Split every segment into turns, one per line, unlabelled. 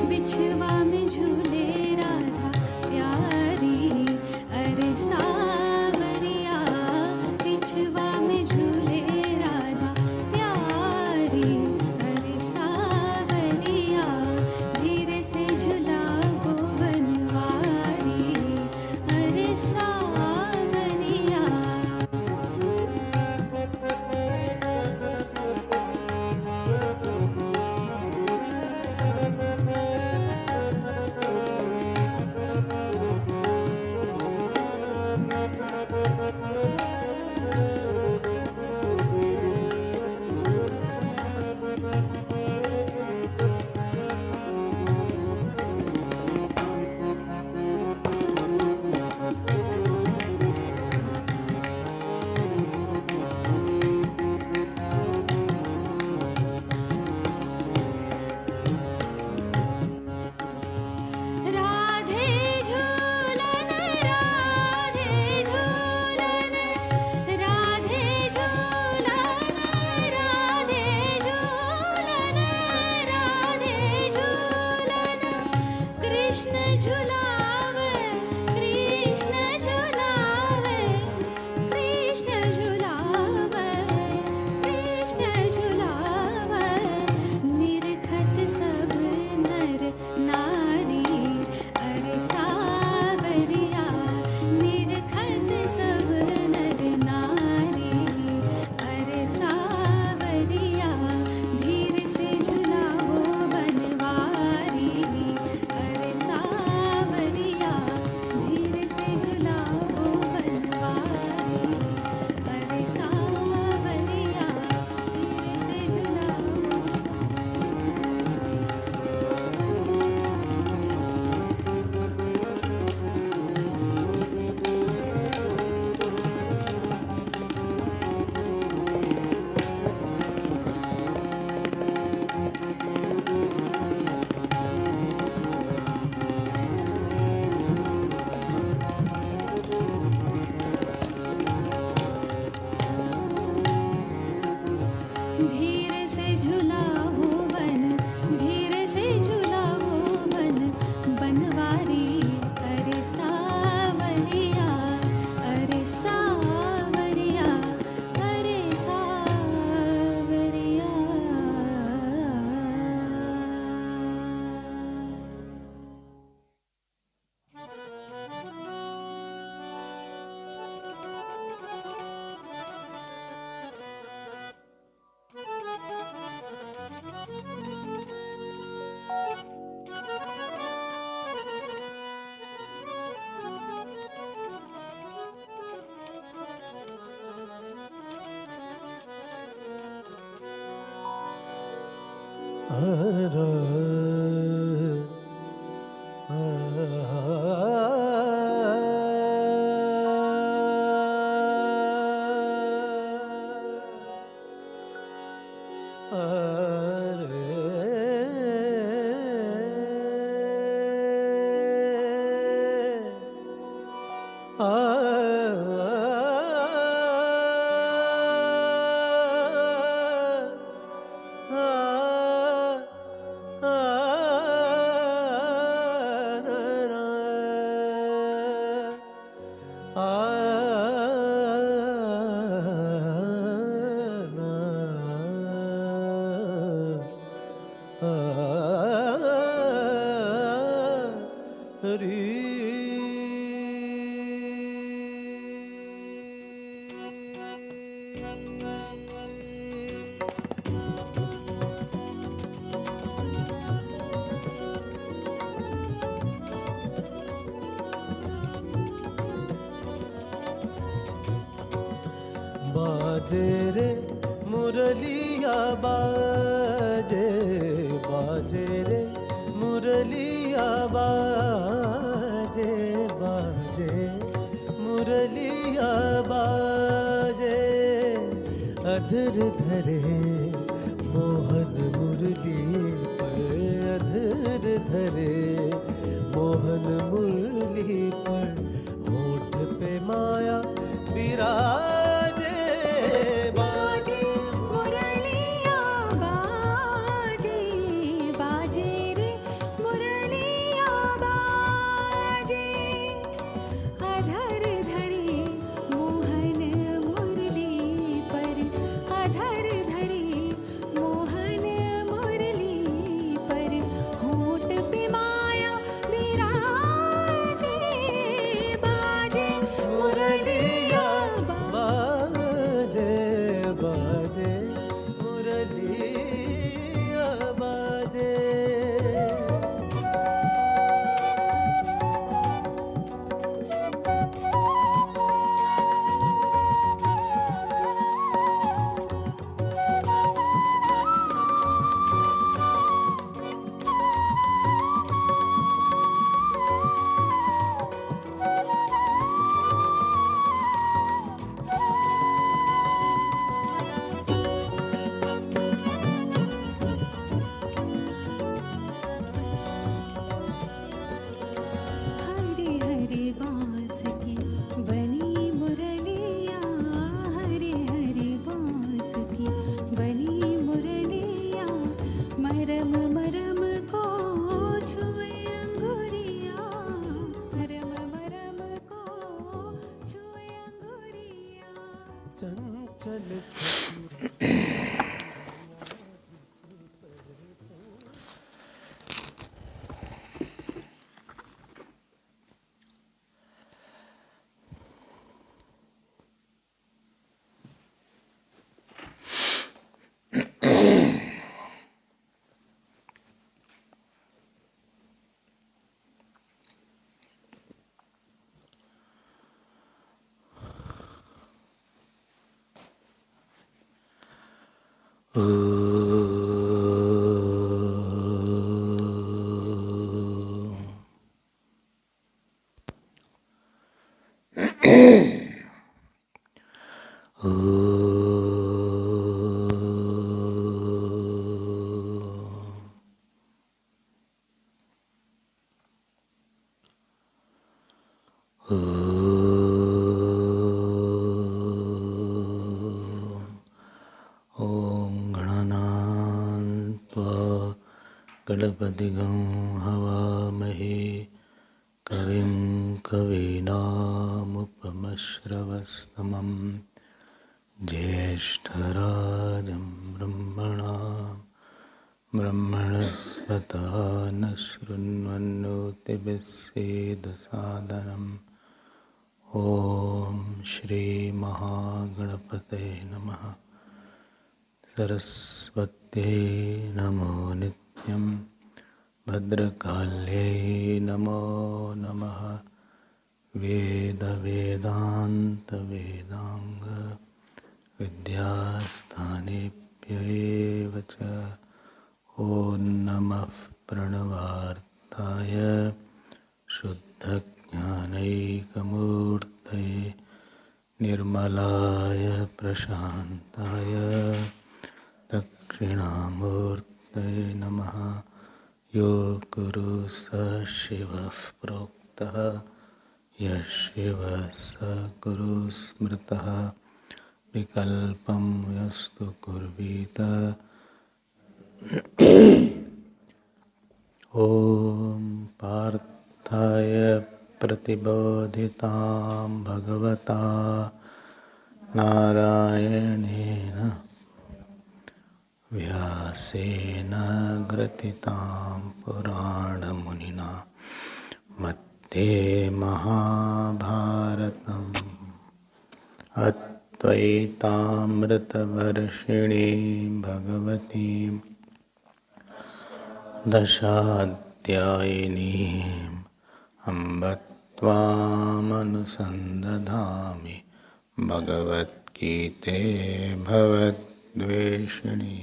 बिछवा में झूले राधा प्यारी, अरे सावरिया बिछवा में झूले राधा प्यारी, अरे सावरिया धीरे से झुलाओ बनवारी, अरे सावरिया। धीरे से झुलाओ बन, धीरे से झुलाओ बन बनवारी, अरे सावरिया, अरे सावरिया, अरे सावरिया।
बाजे रे मुरलिया बाजे, बाजे रे मुरलिया बाजे, बाजे मुरलिया बाजे, अधर धरे मोहन मुरली पर, अधर धरे मोहन मुरली पर, होठ पे माया विराजे, बाजे मुरलिया बाजे, बाजे रे मुरलिया गणपतिगं हवामहे कविं कवीनामुपमश्रवस्तमं ज्येष्ठराजं ब्रह्मणस्पत न शृण्वन्नोतिभिस्सेदसादनम् ॐ श्रीमहागणपते नमः। सरस्वत्यै नमो नित्यं भद्रकाल्यै नमो नमः। वेदान्त विद्यास्थानेभ्यः च ॐ नमः प्रणवार्ताय शुद्धज्ञानैकमूर्तये निर्मलाय प्रशान्ताय दक्षिणामूर्तये नमः। यो गुरु स शिवः प्रोक्तः यः शिवः स गुरुः स्मृतः विकल्पं यस्तु कुर्वीत ॐ पार्थाय प्रतिबोधितां भगवता नारायणेन व्यासेन ग्रथितां पुराणमुनिना मध्ये महाभारतम् अद्वैतामृतवर्षिणीं भगवतीं दशाध्यायिनीम् अम्ब त्वामनुसन्दधामि भगवद्गीते भवद्वेषिणीम्।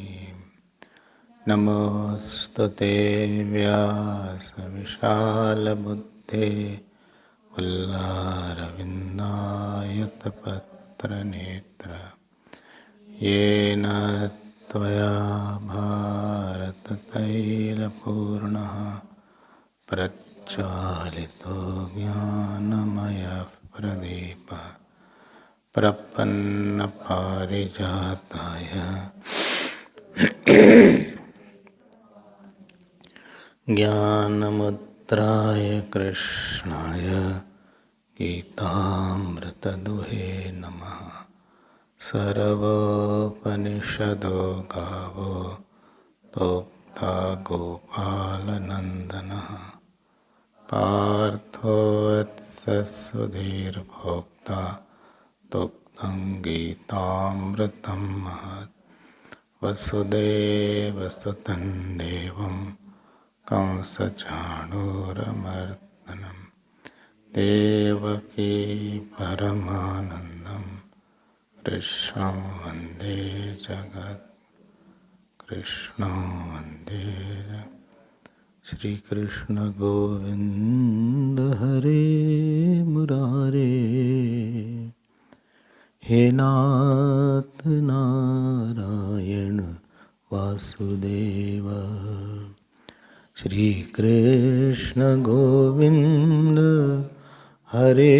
नमोऽस्तुते व्यासविशालबुद्धे पुल्लारविन्दायतपत्रनेत्र येन त्वया भारततैलपूर्णः प्रज्वालितो ज्ञानमयः प्रदीपः प्रपन्नपारिजाताय ज्ञानमुद्राय कृष्णाय गीतामृतदुहे नमः। सर्वोपनिषदो गावो तोक्ता गोपालनन्दनः पार्थो वत्ससुधीर्भोक्ता तोक्तं गीतामृतं महत्। वसुदेवसुतं देवं कंसचाणूरमर्दनं देवकी परमानन्दं कृष्णं वन्दे जगत् कृष्णं वन्दे श्री कृष्ण गोविंद हरे मुरारे। हे नाथ नारायण वासुदेव श्री कृष्ण गोविंद हरे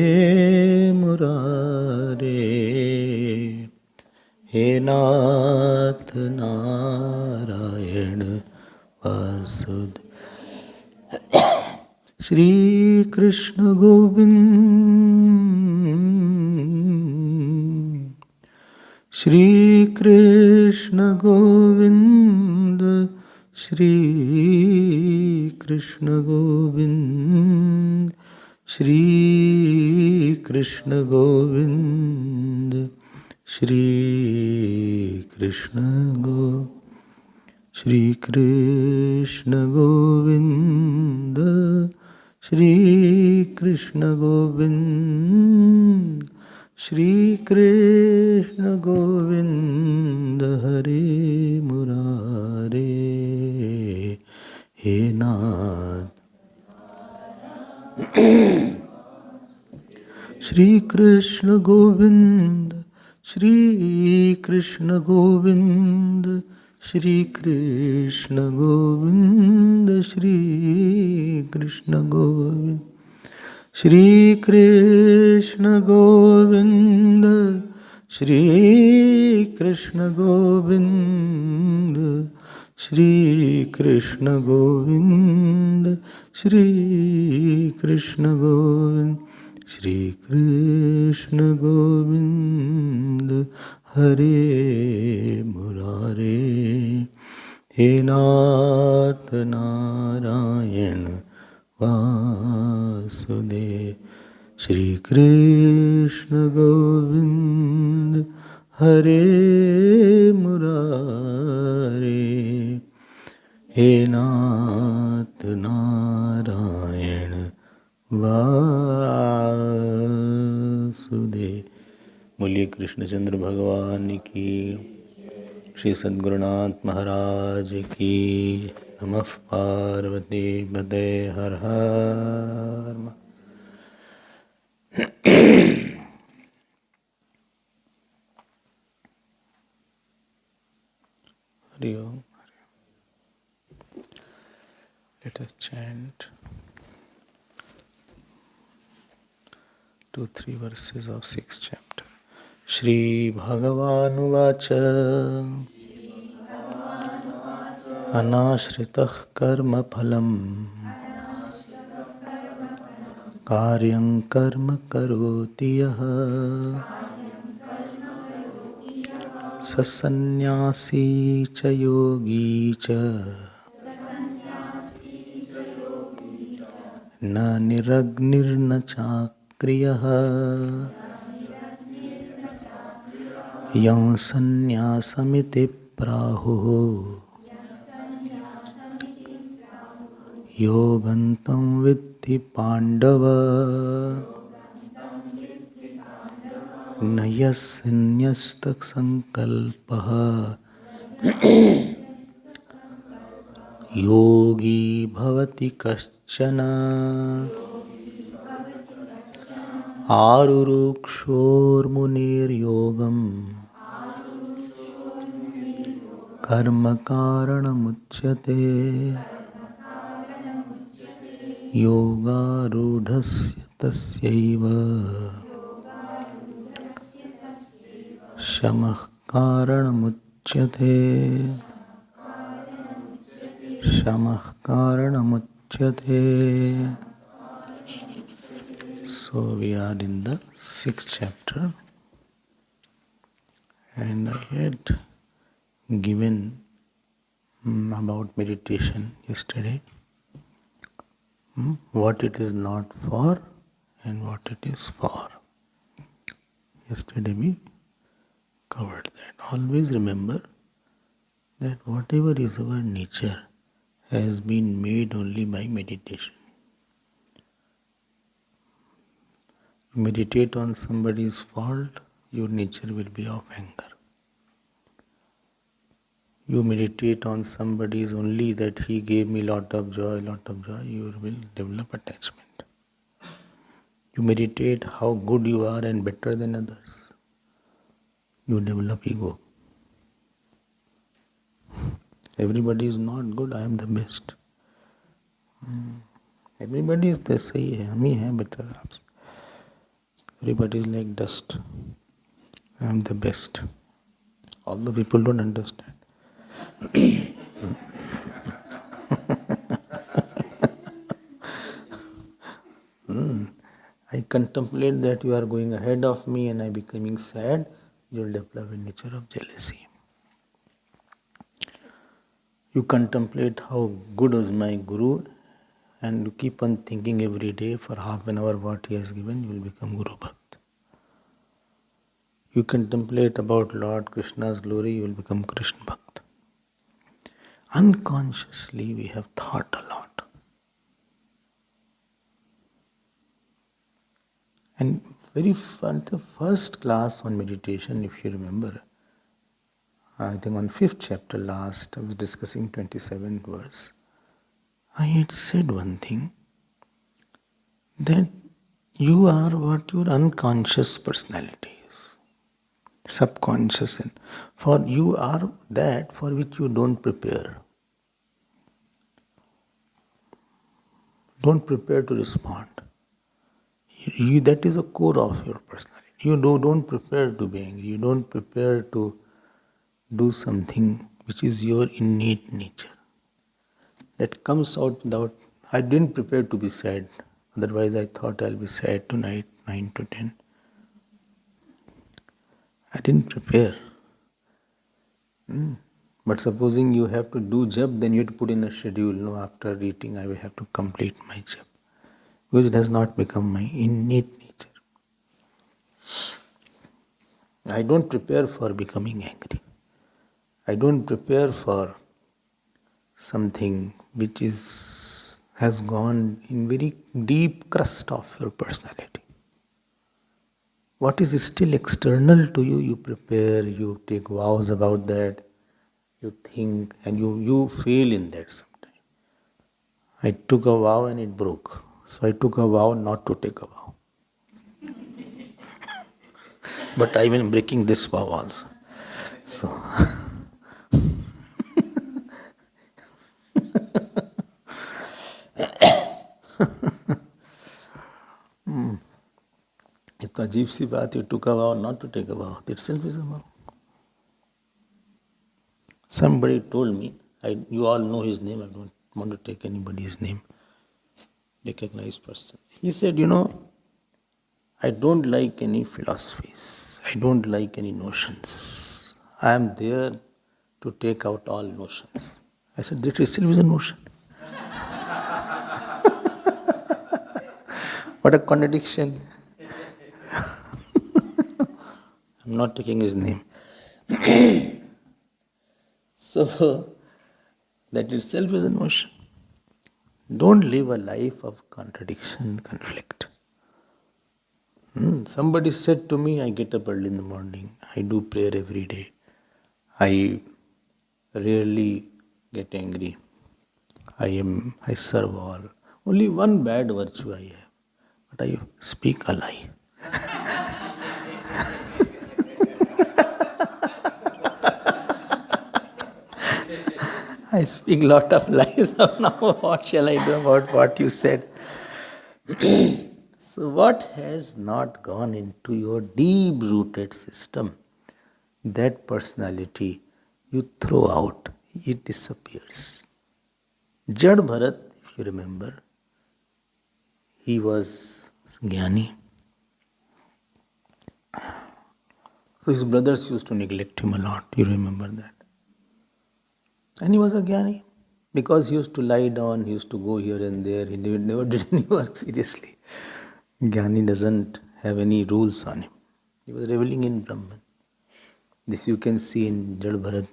मुरारे। हे नाथ Narayan Vasudev Shri Krishna Govind Shri Krishna Govind, Shri Krishna Govind, Shri Krishna Govind, Shri Krishna Govind, Shri Krishna Govinda, Shri Krishna Govind, Shri Krishna Govinda, Hare Murare, He Nath. Shri Krishna Govinda, Shri Krishna Govinda, Shri Krishna Govinda, Shri Krishna Govinda, Shri Krishna Govinda, Shri Krishna Govinda, Shri Krishna Govinda, Shri Krishna Govinda, Shri Krishna Govinda, Hare Murare, He Nath Narayana Vasudev, Shri Krishna Govinda, Hare Murare, He Nath Narayana Vasudev. बोलिए कृष्णचंद्र भगवान की, श्री सद्गुरुनाथ महाराज की, नमः पार्वती पते, हर हर हरि ओम. Let us chant 2-3 verses of 6th chapter. Shri Bhagavanuvāca Anāshritah karma phalam karyam karma karoti yaha sasannyasi cha yogi cha na niragnirna chakriyah yam sannyasamiti prahuh yogantam viddhi pandava न यस्यन्यस्तक संकल्पः योगी भवति कश्चन आरुरुक्षोर्मुनिर्योगम् कर्म कारणमुच्यते योगारूढस्य तस्यैव शमः कारणमुच्यते शमः कारणमुच्यते. So we are in the 6th chapter, and I had given about meditation yesterday, what it is not for and what it is for. Yesterday we covered that. Always remember that whatever is our nature has been made only by meditation. You meditate on somebody's fault, your nature will be of anger. You meditate on somebody's only that he gave me lot of joy, you will develop attachment. You meditate how good you are and better than others, you develop ego. Everybody is not good, I am the best. Everybody is the same, हम ही हैं better. Everybody is like dust. I am the best. All the people don't understand. I contemplate that you are going ahead of me and I becoming sad. you will develop a nature of jealousy. You contemplate how good was my Guru, and you keep on thinking every day for half an hour what he has given, you will become Guru Bhakt. You contemplate about Lord Krishna's glory, you will become Krishna Bhakt. Unconsciously we have thought a lot. And the first class on meditation, if you remember, I think on 5th chapter last, I was discussing 27th verse. I had said one thing, that you are what your unconscious personality is, subconscious, and for you are that for which you don't prepare. Don't prepare to respond. That is a core of your personality. You don't prepare to be angry. You don't prepare to do something which is your innate nature. That comes out without. I didn't prepare to be sad. Otherwise, I thought I'll be sad tonight, 9 to 10. I didn't prepare. But supposing you have to do jap, then you have to put in a schedule. No, after eating, I will have to complete my jap. Because it has not become my innate nature. I don't prepare for becoming angry. I don't prepare for something which has gone in very deep crust of your personality. What is still external to you, you prepare, you take vows about that, you think, and you fail in that sometimes. I took a vow and it broke. So I took a vow not to take a vow. But I am breaking this vow also. So it's a अजीब सी बात, you took a vow not to take a vow. That itself is a vow. Somebody told me, you all know his name, I don't want to take anybody's name, recognized person. He said, I don't like any philosophies. I don't like any notions. I am there to take out all notions. I said, that itself is a notion. What a contradiction. I'm not taking his name. So, that itself is a notion. Don't live a life of contradiction, conflict. Somebody said to me, I get up early in the morning, I do prayer every day, I rarely get angry, I serve all. Only one bad virtue I have, but I speak a lie. I speak lot of lies now. What shall I do about what you said? So what has not gone into your deep-rooted system, that personality you throw out, it disappears. Jad Bharat, if you remember, he was Jnani. So his brothers used to neglect him a lot, you remember that. And he was a Jnani. Because he used to lie down, he used to go here and there, he never did any work seriously. Jnani doesn't have any rules on him. He was reveling in Brahman. This you can see in Jad Bharat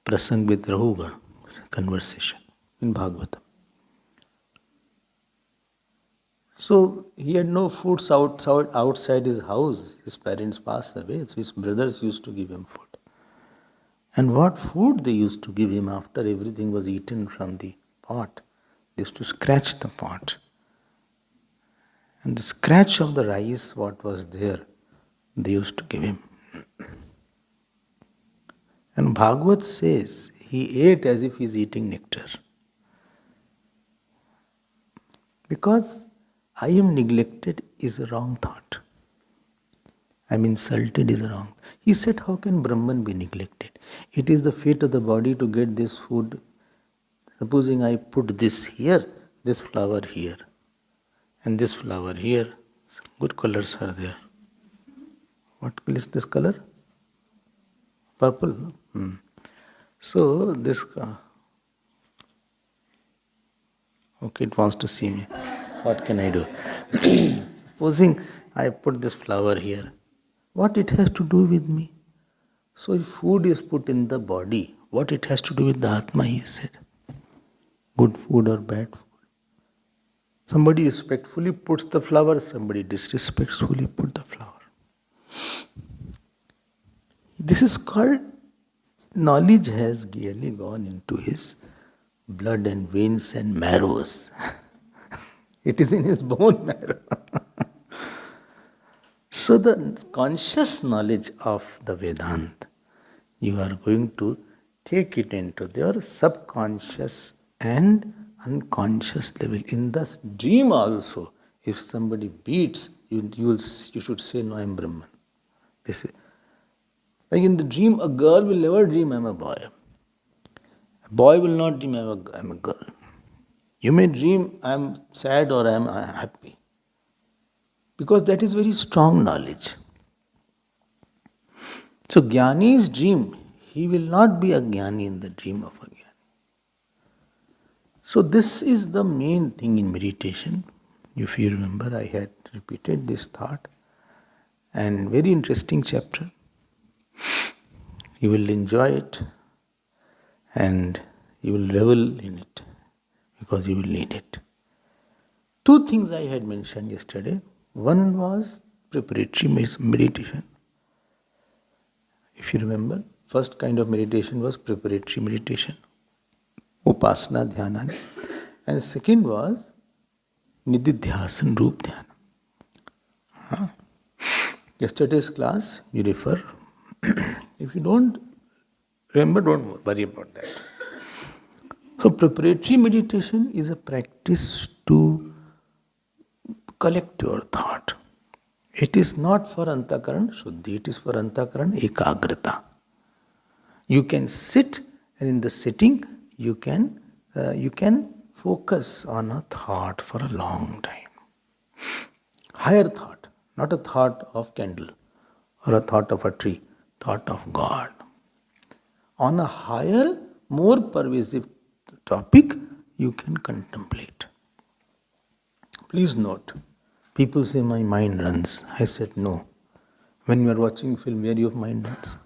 Prasang with Rahugan conversation in Bhagavatam. So he had no foods outside his house. His parents passed away, so his brothers used to give him food. And what food they used to give him after everything was eaten from the pot? They used to scratch the pot. And the scratch of the rice, what was there, they used to give him. And Bhagavat says, he ate as if he is eating nectar. Because I am neglected is a wrong thought. I am insulted is wrong. He said, how can Brahman be neglected? It is the fate of the body to get this food. Supposing I put this here, this flower here, and this flower here, some good colors are there. What is this color? Purple? No? So this... okay, it wants to see me. What can I do? Supposing I put this flower here, what it has to do with me? So if food is put in the body, what it has to do with the Atma, he said. Good food or bad food. Somebody respectfully puts the flower, somebody disrespectfully put the flower. This is called knowledge has really gone into his blood and veins and marrows. It is in his bone marrow. So the conscious knowledge of the Vedanta, you are going to take it into your subconscious and unconscious level. In the dream also, if somebody beats, you should say, no, I am Brahman. This is, like in the dream, a girl will never dream I am a boy. A boy will not dream I am a girl. You may dream I am sad or I am happy. Because that is very strong knowledge. So Jnani's dream, he will not be a Jnani in the dream of a Jnani. So this is the main thing in meditation. If you remember, I had repeated this thought. And very interesting chapter. You will enjoy it and you will revel in it because you will need it. Two things I had mentioned yesterday. One was preparatory meditation. If you remember, first kind of meditation was preparatory meditation, upasana dhyana, and second was nididhyasan roop dhyana. Yesterday's class, you refer. If you don't remember, don't worry about that. So preparatory meditation is a practice to collect your thought. It is not for antakaran shuddhi, it is for antakaran ekagrata. You can sit, and in the sitting you can focus on a thought for a long time. Higher thought, not a thought of candle or a thought of a tree, thought of God. On a higher, more pervasive topic, you can contemplate. Please note, people say my mind runs. I said no. When you are watching film, where your mind runs?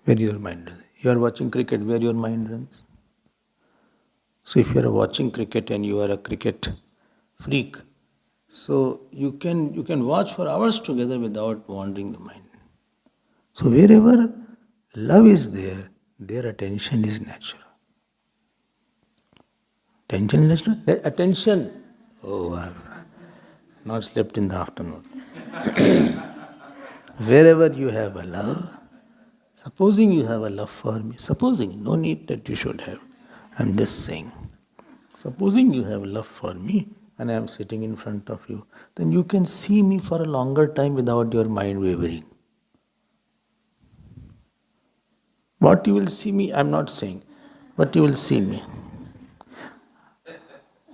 Where your mind runs? You are watching cricket, where your mind runs? So if you are watching cricket and you are a cricket freak, so you can watch for hours together without wandering the mind. So wherever love is there, their attention is natural. Attention is natural? Attention. Oh, I've not slept in the afternoon. Wherever you have a love, supposing you have a love for me, supposing, no need that you should have, I'm just saying, supposing you have love for me and I am sitting in front of you, then you can see me for a longer time without your mind wavering. What you will see me, I'm not saying, but you will see me.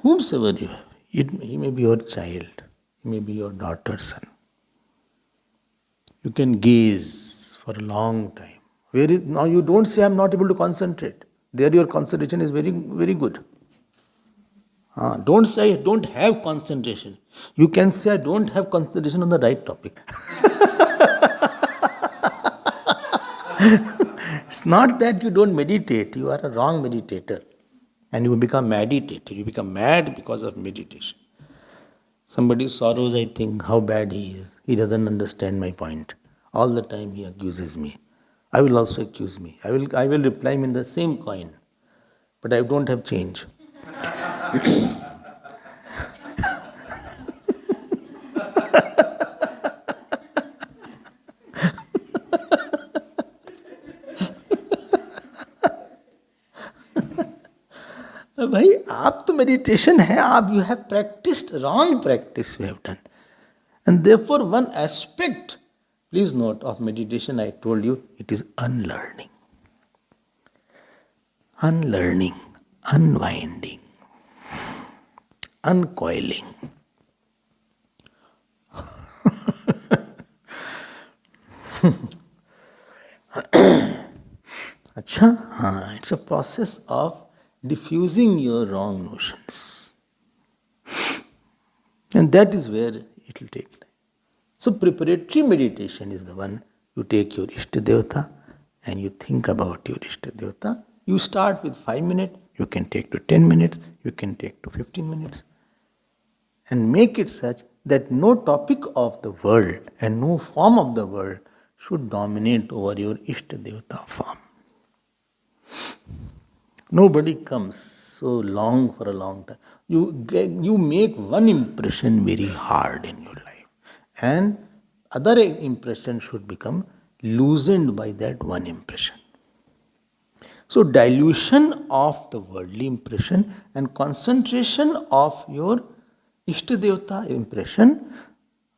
Whomsoever you have, he may be your child, he may be your daughter's son. You can gaze for a long time. Now you don't say I'm not able to concentrate. There your concentration is very, very good. Don't say I don't have concentration. You can say I don't have concentration on the right topic. It's not that you don't meditate, you are a wrong meditator. And you become meditator. You become mad because of meditation. Somebody sorrows, I think, how bad he is. He doesn't understand my point. All the time he accuses me. I will also accuse me. I will reply him in the same coin. But I don't have change. भाई आप तो meditation है, आप you have practiced, wrong practice you have done. And therefore one aspect, please note, of meditation I told you, it is unlearning. Unlearning, unwinding, uncoiling. Acha, it's a process of diffusing your wrong notions. And that is where it will take time. So preparatory meditation is the one you take your Ishtadevata and you think about your Ishtadevata. You start with 5 minutes, you can take to 10 minutes, you can take to 15 minutes. And make it such that no topic of the world and no form of the world should dominate over your Ishtadevata form. Nobody comes so long for a long time. You make one impression very hard in your life, and other impression should become loosened by that one impression. So dilution of the worldly impression and concentration of your Ishtadevata impression,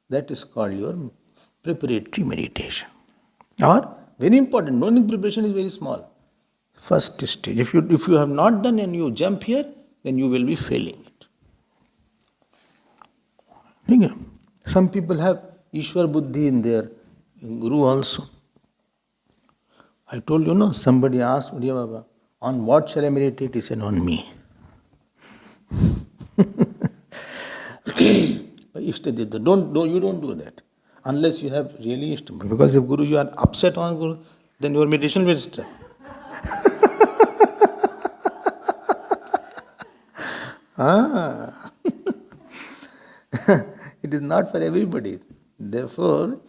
that is called your preparatory meditation. Or, very important, don't think preparation is very small. First stage. If you have not done and you jump here, then you will be failing it. Okay. Some people have Ishwar Buddhi in their Guru also. I told you, no, somebody asked Uriya Baba, on what shall I meditate? He said, on me. Ishtadevata. You don't do that. Unless you have really Ishtadevata. Because if Guru, you are upset on Guru, then your meditation will stop. It is not for everybody. Therefore,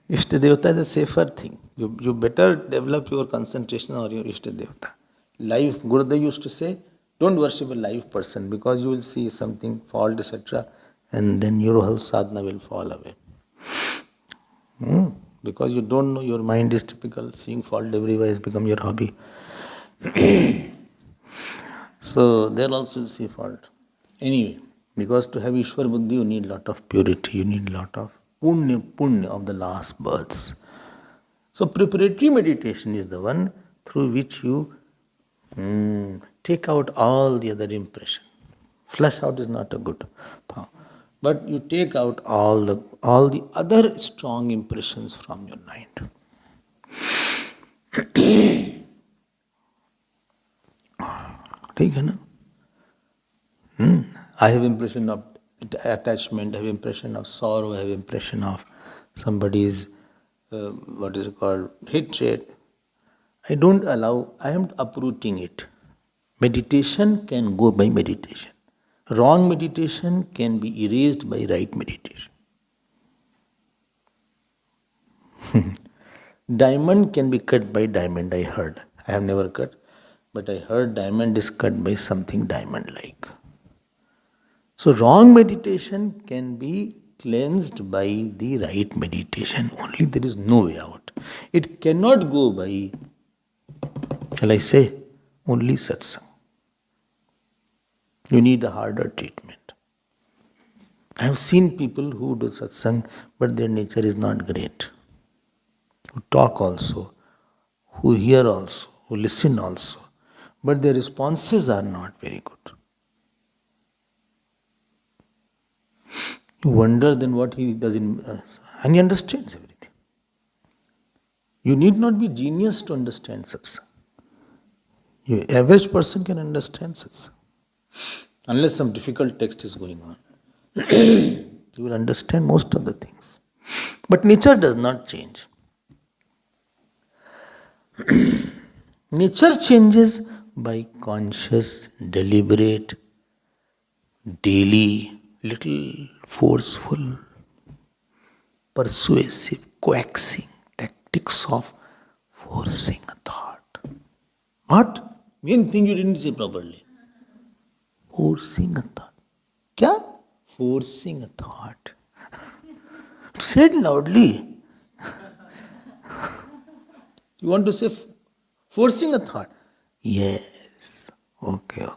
Ishtadevata is a safer thing. You better develop your concentration on your Ishtadevata. Live, Gurudev used to say, don't worship a live person because you will see something fault, etc. And then your whole sadhana will fall away. Because you don't know, your mind is typical, seeing fault everywhere has become your hobby. So there also you see fault. Anyway, because to have Ishwar Buddhi, you need lot of purity, you need lot of punya of the last births. So preparatory meditation is the one through which you take out all the other impression. Flush out is not a good thing. But you take out all the other strong impressions from your mind. ठीक है ना? I have impression of attachment, I have impression of sorrow, I have impression of somebody's hatred. I don't allow, I am uprooting it. Meditation can go by meditation. Wrong meditation can be erased by right meditation. Diamond can be cut by diamond, I heard. I have never cut, but I heard diamond is cut by something diamond-like. So wrong meditation can be cleansed by the right meditation. Only there is no way out. It cannot go by, shall I say, only satsang. You need a harder treatment. I have seen people who do satsang, but their nature is not great. Who talk also, who hear also, who listen also, but their responses are not very good. You wonder then what he does and he understands everything. You need not be genius to understand satsang. Your average person can understand satsang. Unless some difficult text is going on. You will understand most of the things. But nature does not change. Nature changes by conscious, deliberate, daily, little forceful, persuasive, coaxing tactics of forcing a thought. What? Main thing you didn't say properly. Forcing a thought. Kya? Forcing a thought. Say it loudly. You want to say forcing a thought? Yes. Okay.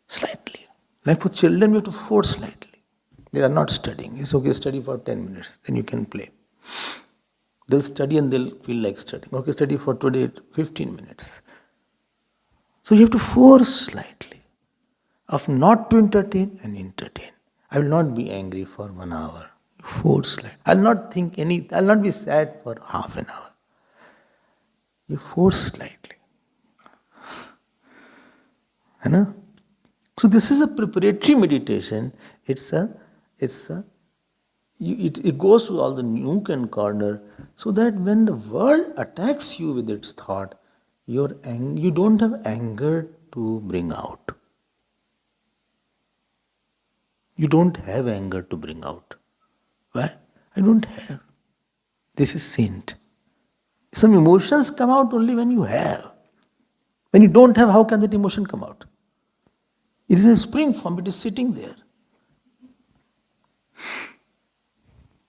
Slightly. Like for children, you have to force slightly. They are not studying. It's okay, study for 10 minutes. Then you can play. They'll study and they'll feel like studying. Okay, study for today 15 minutes. So you have to force slightly. Of not to entertain and entertain. I will not be angry for 1 hour. Force slightly. I'll not be sad for half an hour. You force slightly. है ना? So this is a preparatory meditation. It goes to all the nook and corner, so that when the world attacks you with its thought, you don't have anger to bring out. You don't have anger to bring out. Why? I don't have. This is saint. Some emotions come out only when you have. When you don't have, how can that emotion come out? It is a spring form, it is sitting there.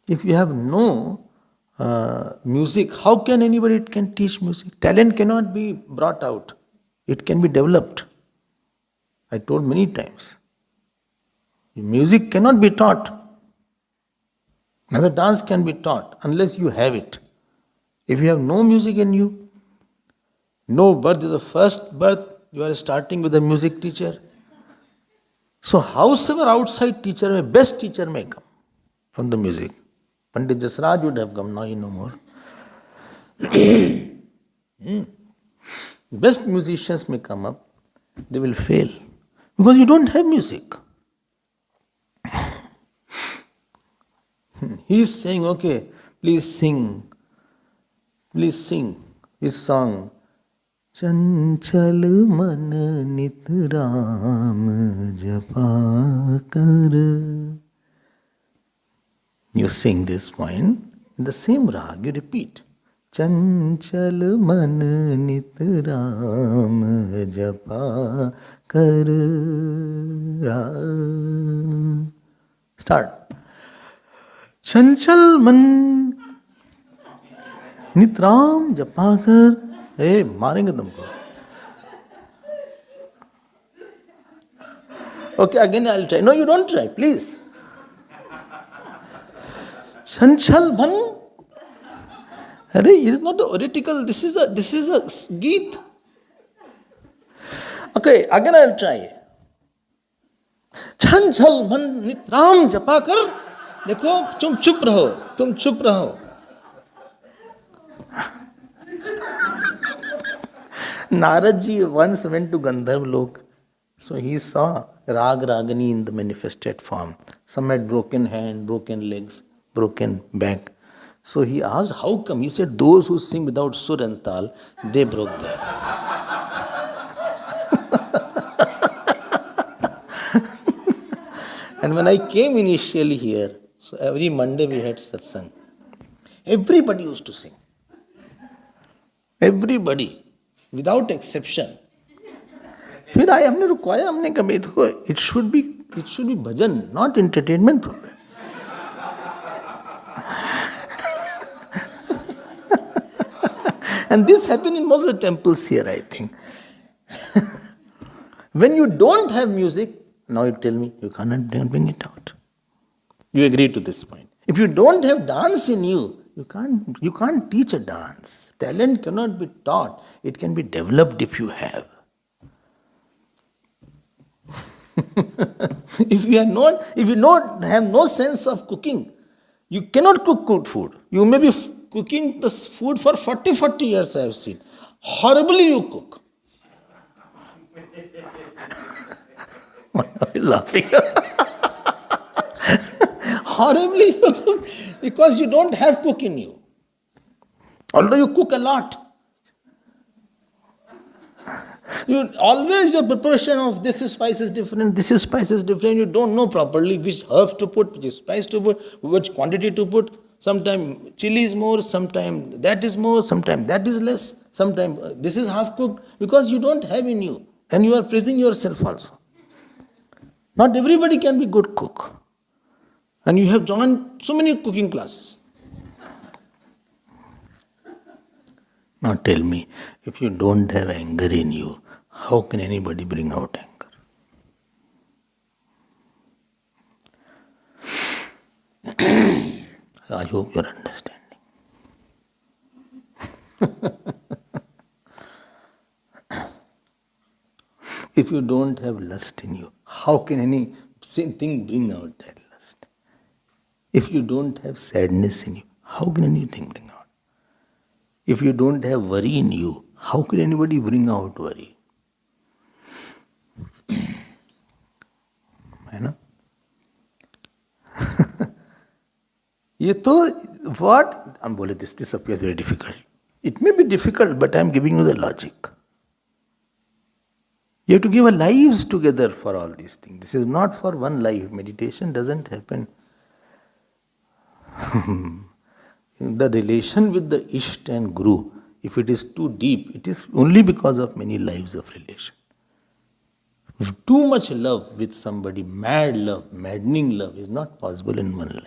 If you have no music, how can anybody can teach music? Talent cannot be brought out. It can be developed. I told many times. Music cannot be taught. Neither dance can be taught unless you have it. If you have no music in you, no birth is the first birth, you are starting with a music teacher. So howsoever outside teacher, best teacher may come from the music. Pandit Jasraj would have come, now he no more. Best musicians may come up, they will fail. Because you don't have music. He is saying, okay, please sing. Please sing this song. Chanchal man nit ram japa kar. You sing this point in the same rag, you repeat. Chanchal man nit ram japa kar. Start. Chanchal man नितराम जपा कर मारेंगे तुमको. Okay, again I'll try. No, you don't try, please. Chanchal man. It is not a oratorical. This is a Gita. Okay, again I'll try. Chanchal man नितराम जपा कर. देखो तुम चुप रहो. Narad ji once went to Gandharv Lok. So he saw Rag Ragini in the manifested form. Some had broken hand, broken legs, broken back. So he asked, how come? He said, those who sing without sur and tal, they broke their. And when I came initially here, so every Monday we had satsang. Everybody used to sing. Everybody, without exception. फिर आए हमने रुकवाया, हमने कहा देखो it should be bhajan, not entertainment program. And this happened in most of the temples here, I think. When you don't have music, now you tell me you cannot bring it out. You agree to this point. If you don't have dance in you, you can't teach a dance. Talent cannot be taught. It can be developed if you have. If you have no sense of cooking, you cannot cook good food. You may be cooking the food for 40 years, I have seen. Horribly you cook. Why are you laughing? Horribly you cook because you don't have cook in you. Although you cook a lot. Your preparation of this spice is different, you don't know properly which herbs to put, which spice to put, which quantity to put. Sometimes chili is more, sometimes that is more, sometimes that is less, sometimes this is half cooked, because you don't have in you. And you are praising yourself also. Not everybody can be good cook. And you have joined so many cooking classes. Now tell me, if you don't have anger in you, how can anybody bring out anger? I hope you are understanding. If you don't have lust in you, how can any thing bring out that lust? If you don't have sadness in you, how can anything bring out? If you don't have worry in you, how could anybody bring out worry? है ना? ये तो what I'm बोले this appears very difficult. It may be difficult, but I'm giving you the logic. You have to give a lives together for all these things. This is not for one life. Meditation doesn't happen. The relation with the Isht and Guru, if it is too deep, it is only because of many lives of relation. If too much love with somebody, mad love, maddening love, is not possible in one life.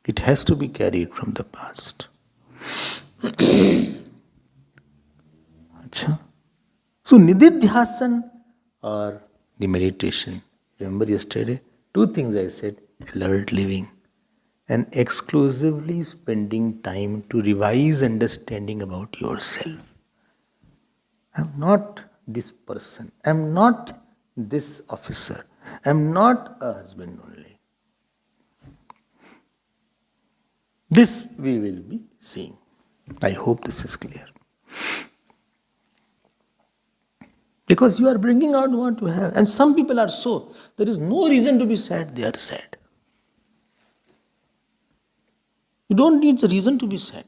It has to be carried from the past. Achha. So Nididhyasan or the meditation. Remember yesterday? Two things I said. Alert living and exclusively spending time to revise understanding about yourself. I'm not this person. I'm not this officer. I'm not a husband only. This we will be seeing. I hope this is clear. Because you are bringing out what you have. And some people are so. There is no reason to be sad, they are sad. You don't need the reason to be sad.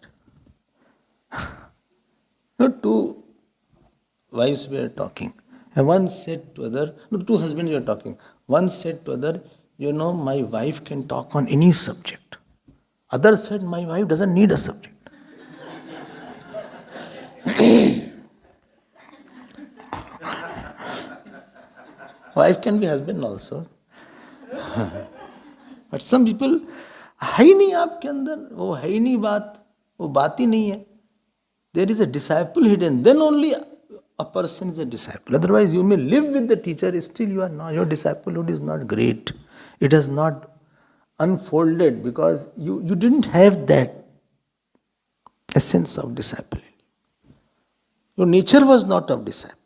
Two wives were talking. And one said to other, two husbands were talking. One said to other, my wife can talk on any subject. Other said, my wife doesn't need a subject. Wife can be husband also. But some people, है ही नहीं आपके अंदर, वो है ही नहीं बात, वो बात ही नहीं है. There is a disciple hidden, then only a person is a disciple. Otherwise you may live with the teacher, still you are not, your disciplehood is not great. It has not unfolded because you didn't have that essence of disciple. Your nature was not of disciple.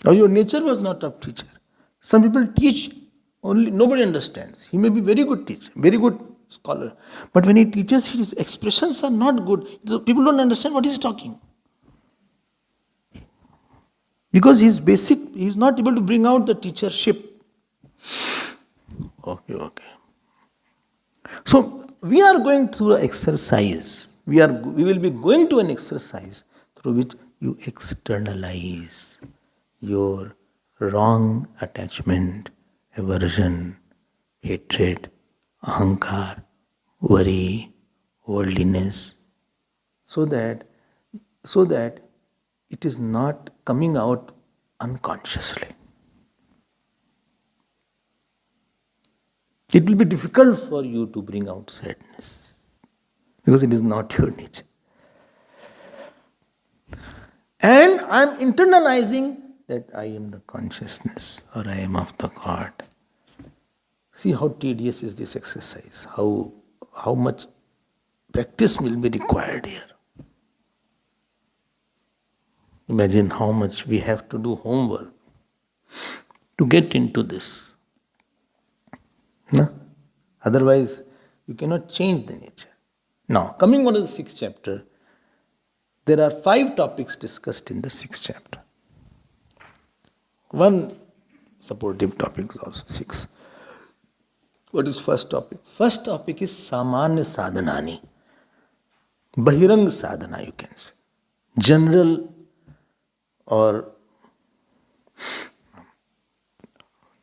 Or your nature was not of teacher. Some people teach only, nobody understands. He may be very good teacher, very good scholar. But when he teaches, his expressions are not good. So people don't understand what he is talking. Because he is not able to bring out the teachership. Okay. So we are going through an exercise. We will be going to an exercise through which you externalize your wrong attachment, aversion, hatred, ahankar, worry, worldliness, so that it is not coming out unconsciously. It will be difficult for you to bring out sadness because it is not your nature. And I am internalizing that I am the consciousness or I am of the God. See how tedious is this exercise, how much practice will be required here. Imagine how much we have to do homework to get into this. No? Otherwise, you cannot change the nature. Now, coming on to the 6th chapter, there are 5 topics discussed in the 6th chapter. One supportive topic is also 6. What is first topic? First topic is Samanya Sadhanani. Bahirang sadhana, you can say. General or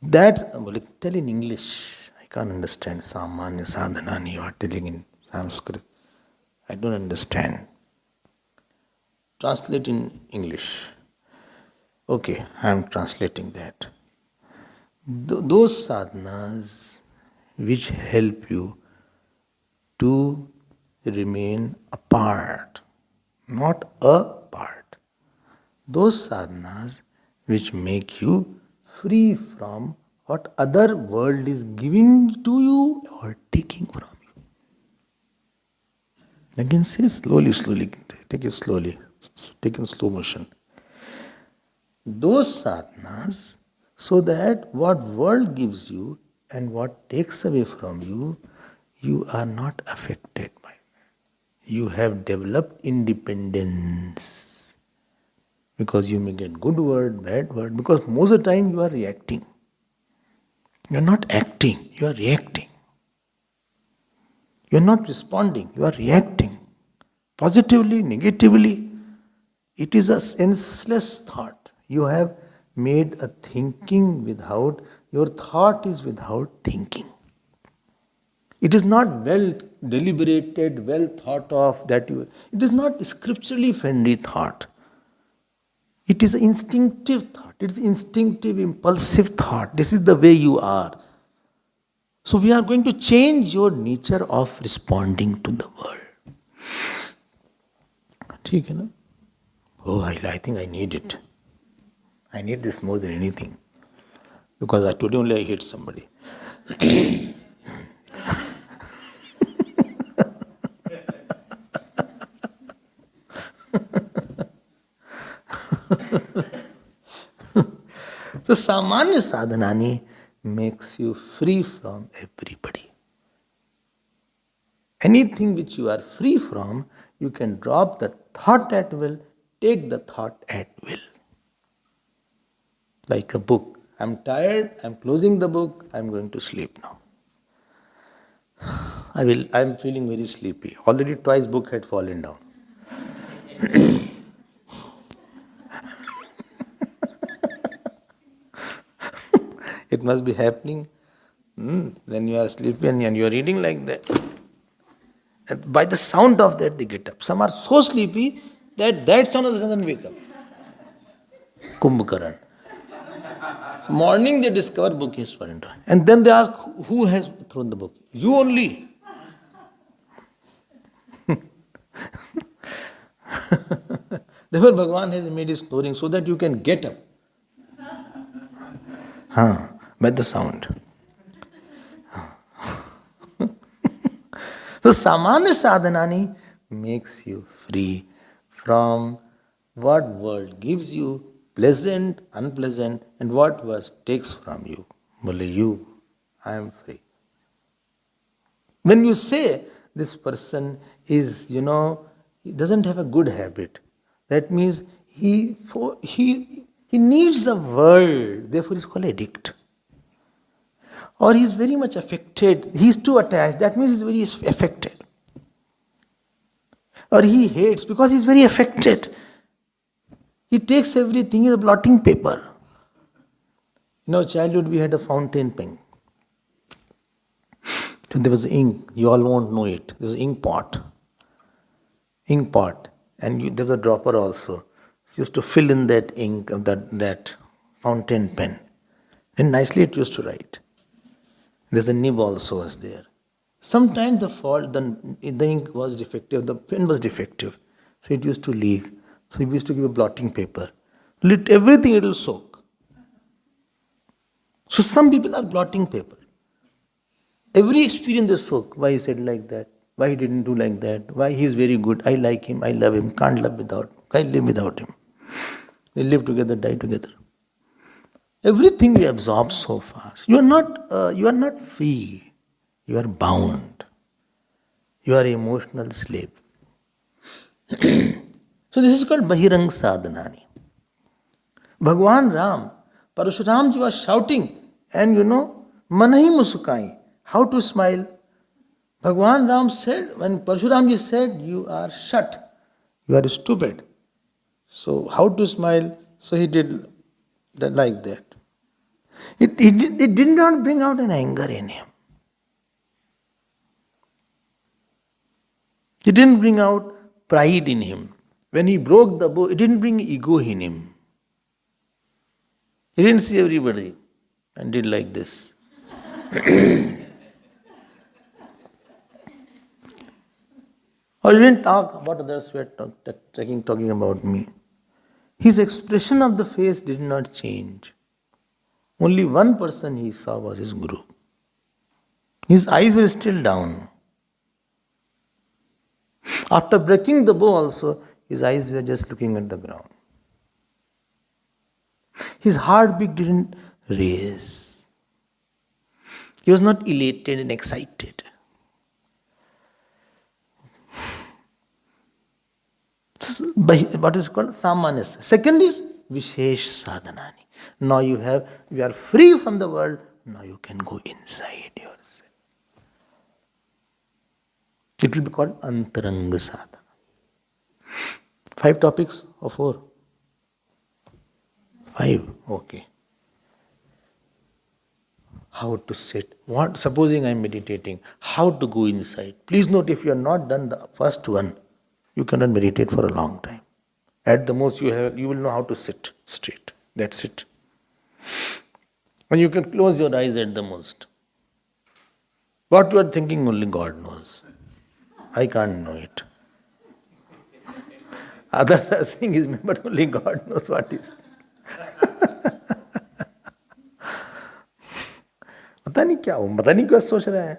that, tell in English. I can't understand. Samanya Sadhanani, you are telling in Sanskrit. I don't understand. Translate in English. Okay, I am translating that. Those sadhanas which help you to remain apart, not a part. Those sadhanas which make you free from what other world is giving to you or taking from you. I can say slowly, take it slowly, take in slow motion. Those sadhanas, so that what world gives you and what takes away from you, you are not affected by that. You have developed independence. Because you may get good word, bad word, because most of the time you are reacting. You are not acting, you are reacting. You are not responding, you are reacting. Positively, negatively, it is a senseless thought. You have made a thinking without, your thought is without thinking. It is not well deliberated, well thought of, it is not scripturally friendly thought. It is instinctive thought. It is instinctive, impulsive thought. This is the way you are. So we are going to change your nature of responding to the world. ठीक है ना? Oh, I think I need it. I need this more than anything. Because today only I hit somebody. So Samanya Sadhanani makes you free from everybody. Anything which you are free from, you can drop the thought at will, take the thought at will. Like a book. I'm tired, I'm closing the book, I'm going to sleep now. I'm feeling very sleepy. Already twice book had fallen down. It must be happening when you are sleepy and you are reading like that. And by the sound of that they get up. Some are so sleepy that sound doesn't wake up. Kumbhakaran. So morning they discover book is fallen down. And then they ask, who has thrown the book? You only. Therefore Bhagavan has made it snoring so that you can get up. By the sound. So Samanya Sadhanani makes you free from what world gives you, pleasant, unpleasant, and what was takes from you. Bole you, I am free. When you say this person is, he doesn't have a good habit, that means he needs the world, therefore he's called addict. Or he's very much affected, he's too attached, that means he's very affected. Or he hates because he's very affected. He takes everything as a blotting paper. Childhood we had a fountain pen. So there was ink, you all won't know it. There was ink pot. And there was a dropper also. So used to fill in that ink of that fountain pen. And nicely it used to write. There's a nib also was there. Sometimes the ink was defective, the pen was defective. So it used to leak. So we used to give a blotting paper. Everything it will soak. So some people are blotting paper. Every experience they soak. Why he said like that? Why he didn't do like that? Why he is very good? I like him, I love him, can't live without him. They live together, die together. Everything we absorb so fast. You are not free. You are bound. You are emotional slave. So this is called Bahirang Sadhanani. Bhagwan Ram, Parashuram ji was shouting and Manahi Musukai, how to smile. Bhagwan Ram said, when Parashuram ji said, you are shut, you are stupid. So how to smile? So he did that like that. It did not bring out an anger in him. It didn't bring out pride in him. When he broke the bow, it didn't bring ego in him. He didn't see everybody and did like this. Or he didn't talk about others who were talking about me. His expression of the face did not change. Only one person he saw was his Guru. His eyes were still down. After breaking the bow also, his eyes were just looking at the ground. His heartbeat didn't raise. He was not elated and excited. What is called Samanya. Second is Vishesh Sadhanani. Now you are free from the world, now you can go inside yourself. It will be called Antaranga Sadhana. 5 topics or 4? 5, okay. How to sit. Supposing I am meditating, how to go inside. Please note, if you have not done the first one, you cannot meditate for a long time. At the most, you will know how to sit straight. That's it. And you can close your eyes at the most. What you are thinking, only God knows. I can't know it. Others are saying is, but only God knows what is. पता नहीं क्या हो, पता नहीं क्या सोच रहा है.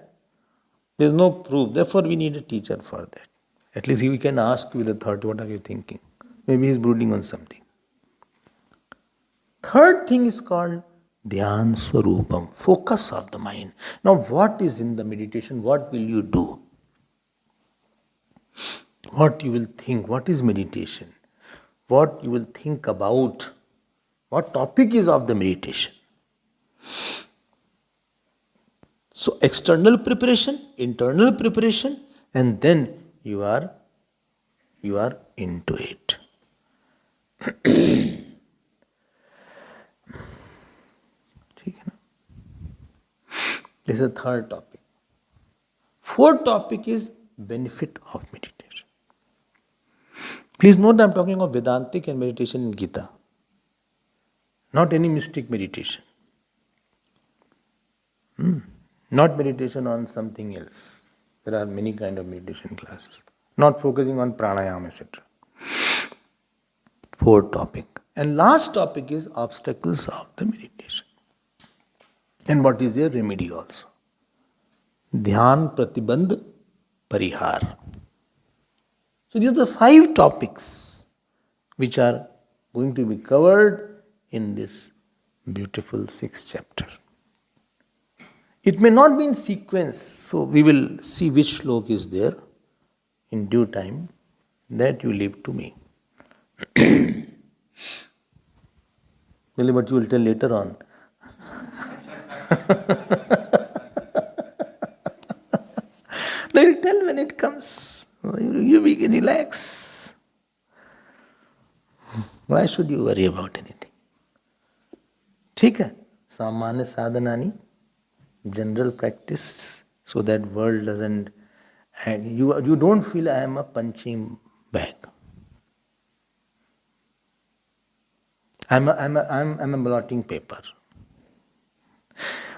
There is no proof. Therefore, we need a teacher for that. At least he can ask with a thought, what are you thinking? Maybe he is brooding on something. Third thing is called Dhyan Swarupam, focus of the mind. Now, what is in the meditation? What will you do? What you will think? What is meditation? What you will think about? What topic is of the meditation? So, external preparation, internal preparation, and then you are into it. This is the third topic. Fourth topic is benefit of meditation. Please note I am talking of Vedantic and meditation in Gita. Not any mystic meditation. Not meditation on something else. There are many kind of meditation classes. Not focusing on pranayama, etc. Fourth topic. And last topic is obstacles of the meditation. And what is their remedy also? Dhyan Pratibandh Parihar. So these are the 5 topics which are going to be covered in this beautiful 6th chapter. It may not be in sequence, so we will see which slok is there in due time. That you leave to me. But you will tell later on. I will tell when it comes. You can relax. Why should you worry about anything? ठीक है? सामान्य साधनानी, general practice, so that world doesn't. And you don't feel I am a punching bag. I'm a blotting paper.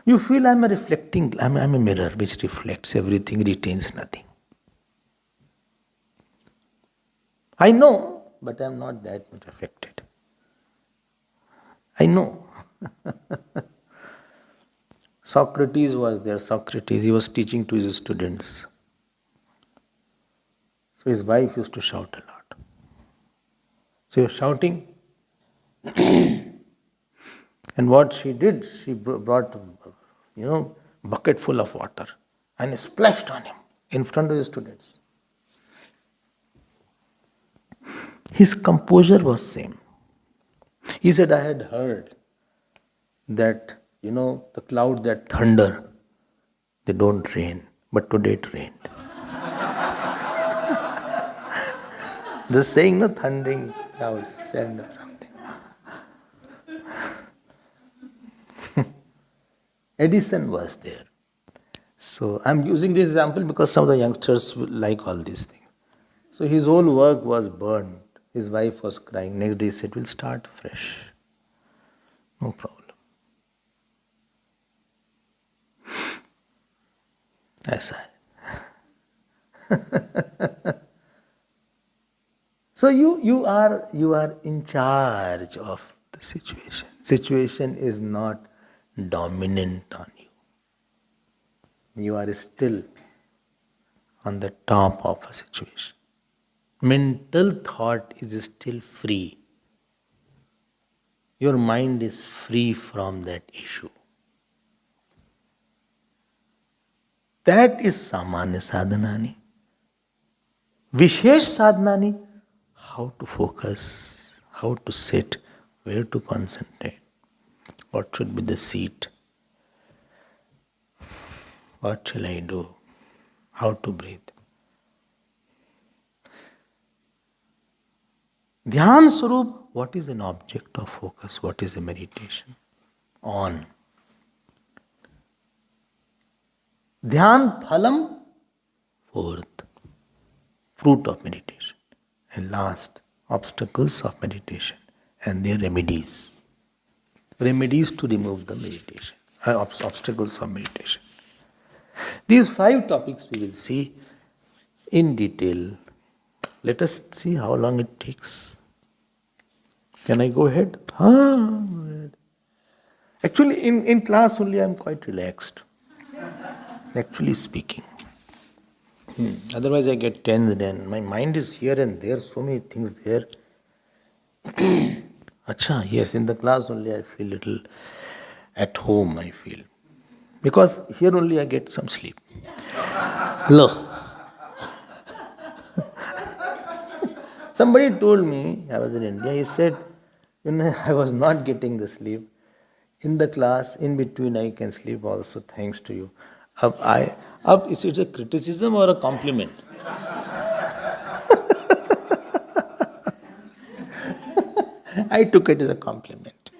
You feel I'm a mirror which reflects everything, retains nothing. I know, but I'm not that much affected. I know. Socrates was there. He was teaching to his students. So his wife used to shout a lot. So he was shouting. And what she did, she brought, bucket full of water and splashed on him in front of his students. His composure was same. He said, I had heard that, the clouds that thunder, they don't rain, but today it rained. The saying, no, thundering clouds, send or something. Edison was there. So I'm using this example because some of the youngsters like all these things. So his whole work was burned. His wife was crying. Next day he said, we'll start fresh. No problem. ऐसा है. So you are in charge of the situation. Situation is not dominant on you. You are still on the top of a situation. Mental thought is still free. Your mind is free from that issue. That is Samanya Sadhanani. Vishesh Sadhanani, how to focus, how to sit, where to concentrate, what should be the seat, what shall I do, how to breathe. Dhyan Swarup, what is an object of focus? What is a meditation? On. Dhyan Phalam, fourth, fruit of meditation. And last, obstacles of meditation and their remedies. Remedies to remove the meditation, obstacles of meditation. These 5 topics we will see in detail. Let us see how long it takes. Can I go ahead? Actually, in class only I am quite relaxed. Actually speaking. Otherwise I get tensed and my mind is here and there, so many things there. Acha, yes, in the class only I feel little at home, I feel. Because here only I get some sleep. Hello. Somebody told me, I was in India, he said, I was not getting the sleep. In the class, in between I can sleep also, thanks to you. Is it a criticism or a compliment? I took it as a compliment.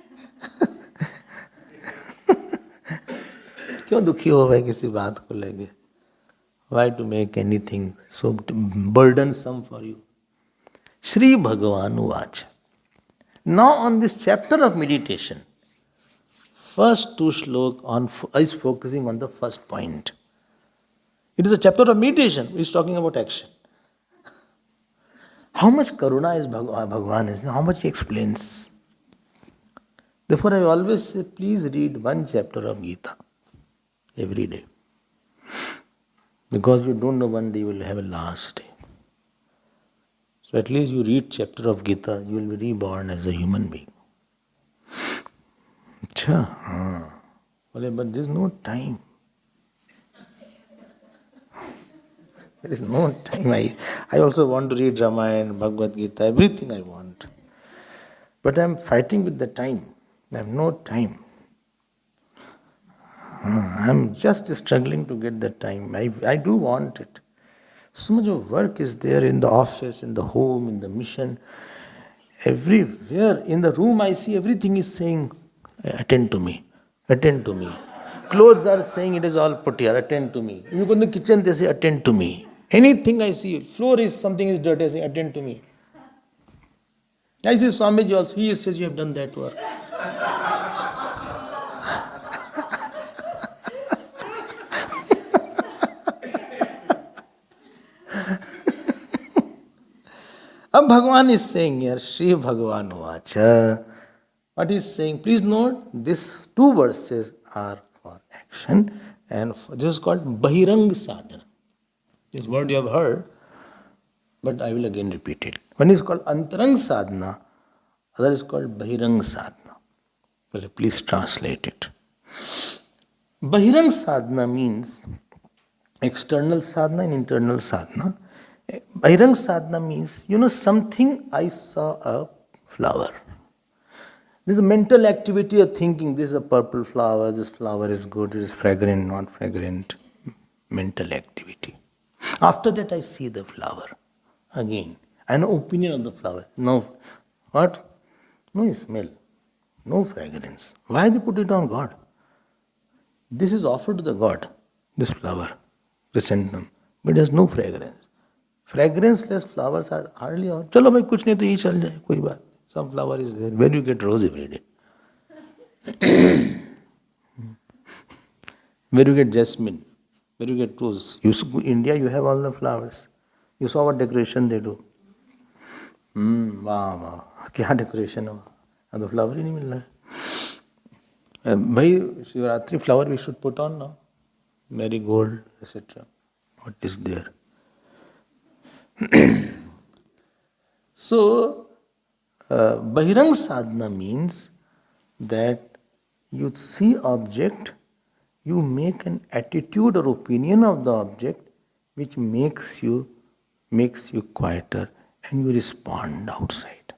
क्यों दुखी हो भाई किसी बात को लेके? Why to make anything so burdensome for you? Shri Bhagavan Uvacha. Now on this chapter of meditation, first 2 shlokas is focusing on the first point. It is a chapter of meditation. It is talking about action. How much karuna is Bhagavan is, how much he explains. Therefore I always say, please read 1 chapter of Gita every day. Because you don't know one day you will have a last day. So at least you read chapter of Gita, you will be reborn as a human being. But there is no time. There is no time. I also want to read Ramayana, Bhagavad Gita, everything I want. But I am fighting with the time. I have no time. I am just struggling to get the time. I do want it. So much of work is there in the office, in the home, in the mission. Everywhere. In the room I see everything is saying, attend to me, attend to me. Clothes are saying it is all put here, attend to me. If you go in the kitchen, they say, attend to me. Anything I see, floor is something is dirty, I say, attend to me. I see Swami also, he says, you have done that work. अब Bhagavan is saying here, Shri Bhagavan Vacha. What he is saying, please note, these 2 verses are for action and this is called Bahirang Sadhana. This word you have heard, but I will again repeat it. One is called Antarang Sadhana, other is called Bahirang Sadhana. Well, please translate it. Bahirang Sadhana means external sadhana and internal sadhana. Bahirang Sadhana means, something I saw a flower. This is a mental activity of thinking, this is a purple flower, this flower is good, it is fragrant, not fragrant. Mental activity. After that I see the flower. Again, an opinion of the flower. No, what? No smell, no fragrance. Why they put it on God? This is offered to the God, this flower, chrysanthemum, but it has no fragrance. Fragranceless flowers are hardly out. Chalo bhai, kuch nahi to ye chal jaye, koi baat. Some flower is there. Where do you get rose every day? Where do you get jasmine? Where do you get rose? In India, you have all the flowers. You saw what decoration they do. Wow. Kya decoration ho? And the flower hi nahi mil raha hai. Bhai, Shivratri flower we should put on now. Marigold, etc. What is there? So, Bahirang Sadhana means that you see object, you make an attitude or opinion of the object which makes you quieter and you respond outside.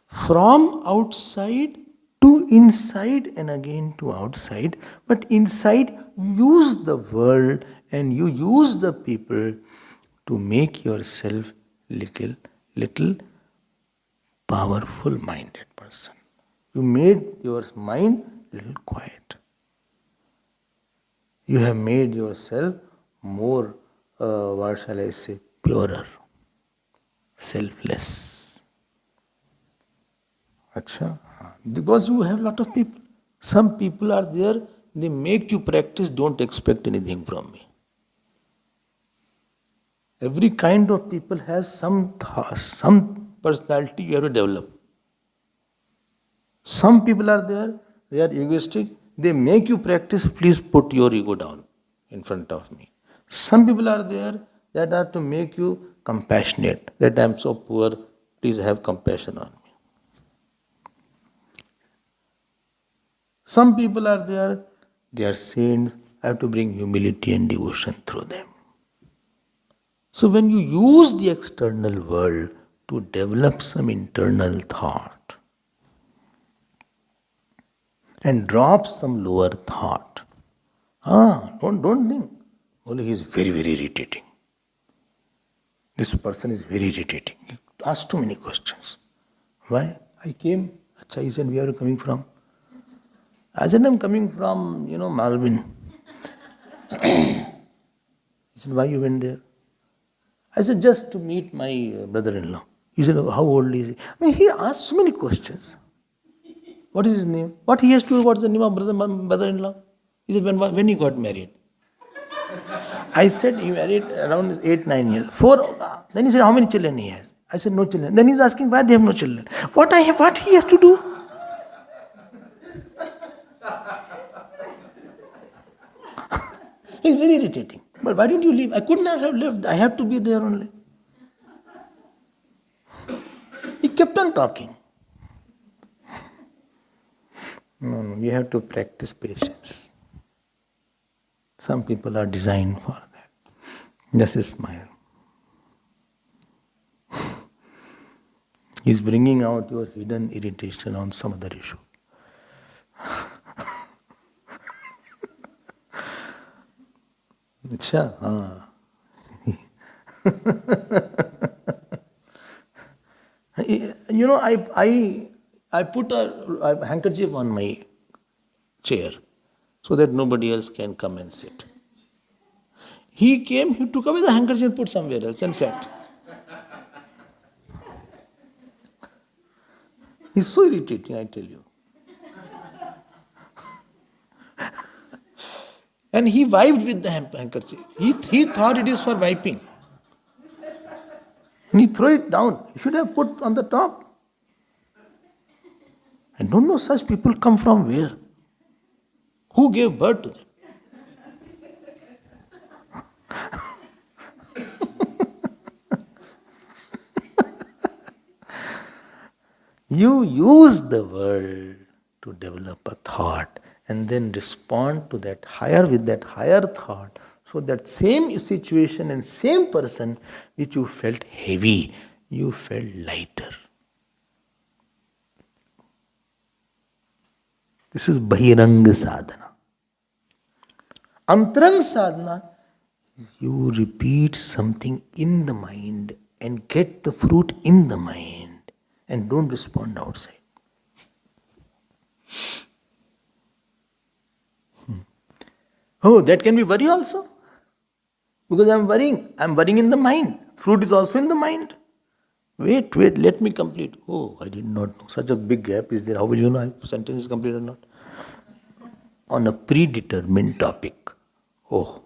From outside to inside and again to outside, but inside use the world and you use the people to make yourself little powerful minded person. You made your mind little quiet. You have made yourself more, what shall I say, purer, selfless. Acha? Because you have lot of people. Some people are there, they make you practice, don't expect anything from me. Every kind of people has some personality you have to develop. Some people are there, they are egoistic, they make you practice, please put your ego down in front of me. Some people are there that are to make you compassionate, that I am so poor, please have compassion on me. Some people are there, they are saints, I have to bring humility and devotion through them. So when you use the external world to develop some internal thought and drop some lower thought, don't think, only he is very, very irritating. This person is very irritating. You ask too many questions. Why? I came. Acha, he said, where are you coming from? I said, I'm coming from, Malvin. He said, why you went there? I said, just to meet my brother-in-law. He said, how old is he? I mean, he asked so many questions. What is his name? What he has to do? What is the name of brother-in-law? He said, when he got married? I said, he married around 8-9 years. 4. Then he said, how many children he has? I said, no children. Then he's asking why they have no children. What he has to do? He's very irritating. But why didn't you leave? I could not have left. I have to be there only. He kept on talking. No, we have to practice patience. Some people are designed for that. Just a smile. He's bringing out your hidden irritation on some other issue. Acha, I put a handkerchief on my chair so that nobody else can come and sit. He came, he took away the handkerchief and put somewhere else and sat. He's so irritating, I tell you. And he wiped with the handkerchief. He thought it is for wiping. And he threw it down. He should have put on the top. I don't know such people come from where. Who gave birth to them? You use the world to develop a thought and then respond to that higher with that higher thought. So that same situation and same person which you felt heavy, you felt lighter. This is Bahiranga sadhana. Antaranga sadhana, you repeat something in the mind and get the fruit in the mind and don't respond outside. Oh, that can be worry also. Because I am worrying in the mind. Fruit is also in the mind. Wait, let me complete. Oh, I did not know. Such a big gap is there. How will you know if sentence is complete or not? On a predetermined topic. Oh,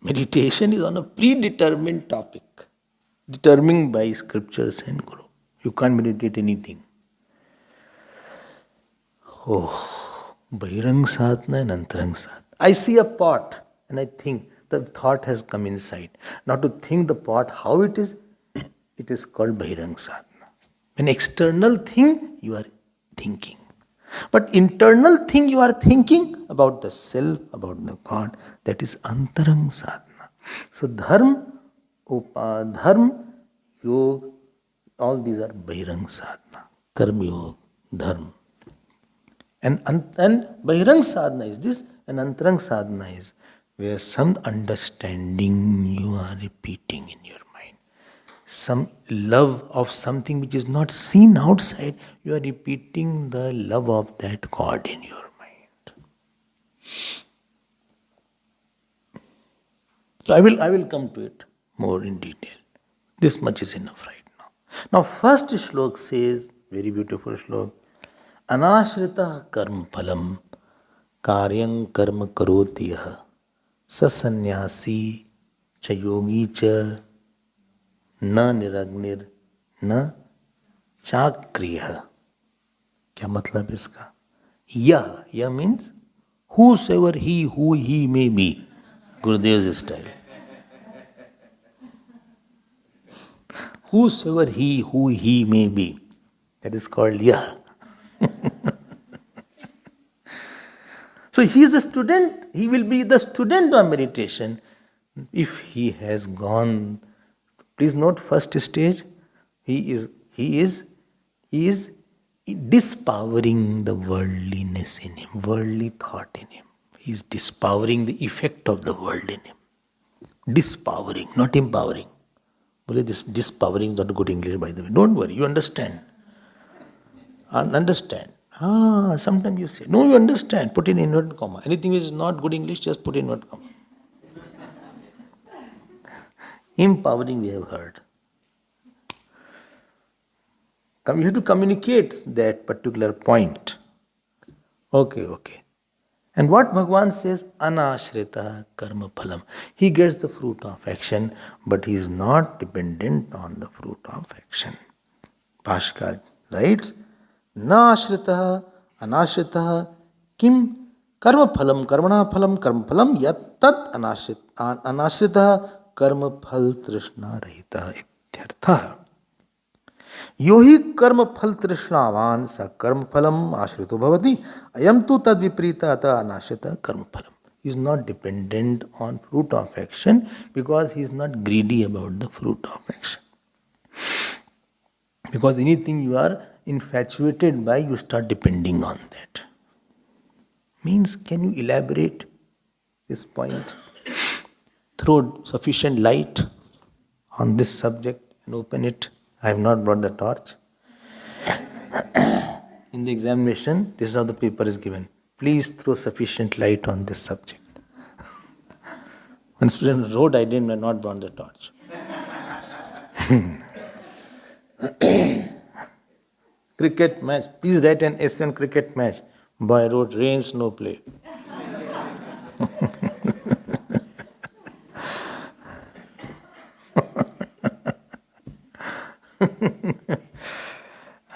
meditation is on a predetermined topic. Determined by scriptures and Guru. You can't meditate anything. Oh, Bahirang sadhana and Antarang sadhana. I see a pot and I think the thought has come inside. Now to think the pot, how it is called Bahirang sadhana. When external thing, you are thinking. But internal thing you are thinking about the self, about the God, that is Antarang sadhana. So dharma, yog, all these are Bahirang sadhana, Karma Yoga, Dharma. And Bahirang sadhana is this, and Antarang sadhana is where some understanding you are repeating in your mind. Some love of something which is not seen outside, you are repeating the love of that God in your mind. So I will come to it more in detail. This much is enough right now. Now first shlok says, very beautiful shlok, Anashrita karma phalam karyang karma karoti yah sasannyasi cha yogi cha na niragnir na chakriya. क्या मतलब इसका? यह means whosoever he, who he may be. Gurudev's style. Whosoever he, who he may be. That is called yah. So he is a student, he will be the student of meditation if he has gone. Please note first stage, he is dispowering the worldliness in him, worldly thought in him. He is dispowering the effect of the world in him. Dispowering, not empowering. Well, this dispowering is not a good English, by the way. Don't worry, you understand. Understand. Sometimes you say, no, you understand, put in inverted comma. Anything which is not good English, just put in inverted comma. Empowering we have heard. You have to communicate that particular point. Okay. And what Bhagavan says, Anashrita karma phalam. He gets the fruit of action, but he is not dependent on the fruit of action. Bhashkar writes, Na ashrita anashrita kim karma phalam karmana phalam yat tat anashrita karma phal trishna rahita ityartha. Yohi karma phal trishnavan sa karma phalam ashrito bhavati ayam tu tad viprita ata anashrita karma phalam. He is not dependent on fruit of action because he is not greedy about the fruit of action. Because anything you are infatuated by, you start depending on that. Means, can you elaborate this point? Throw sufficient light on this subject and open it. I have not brought the torch. In the examination, this is how the paper is given. Please throw sufficient light on this subject. One student wrote, I did not brought the torch. Cricket match. Please write an essay on cricket match. Boy wrote, rains, no play.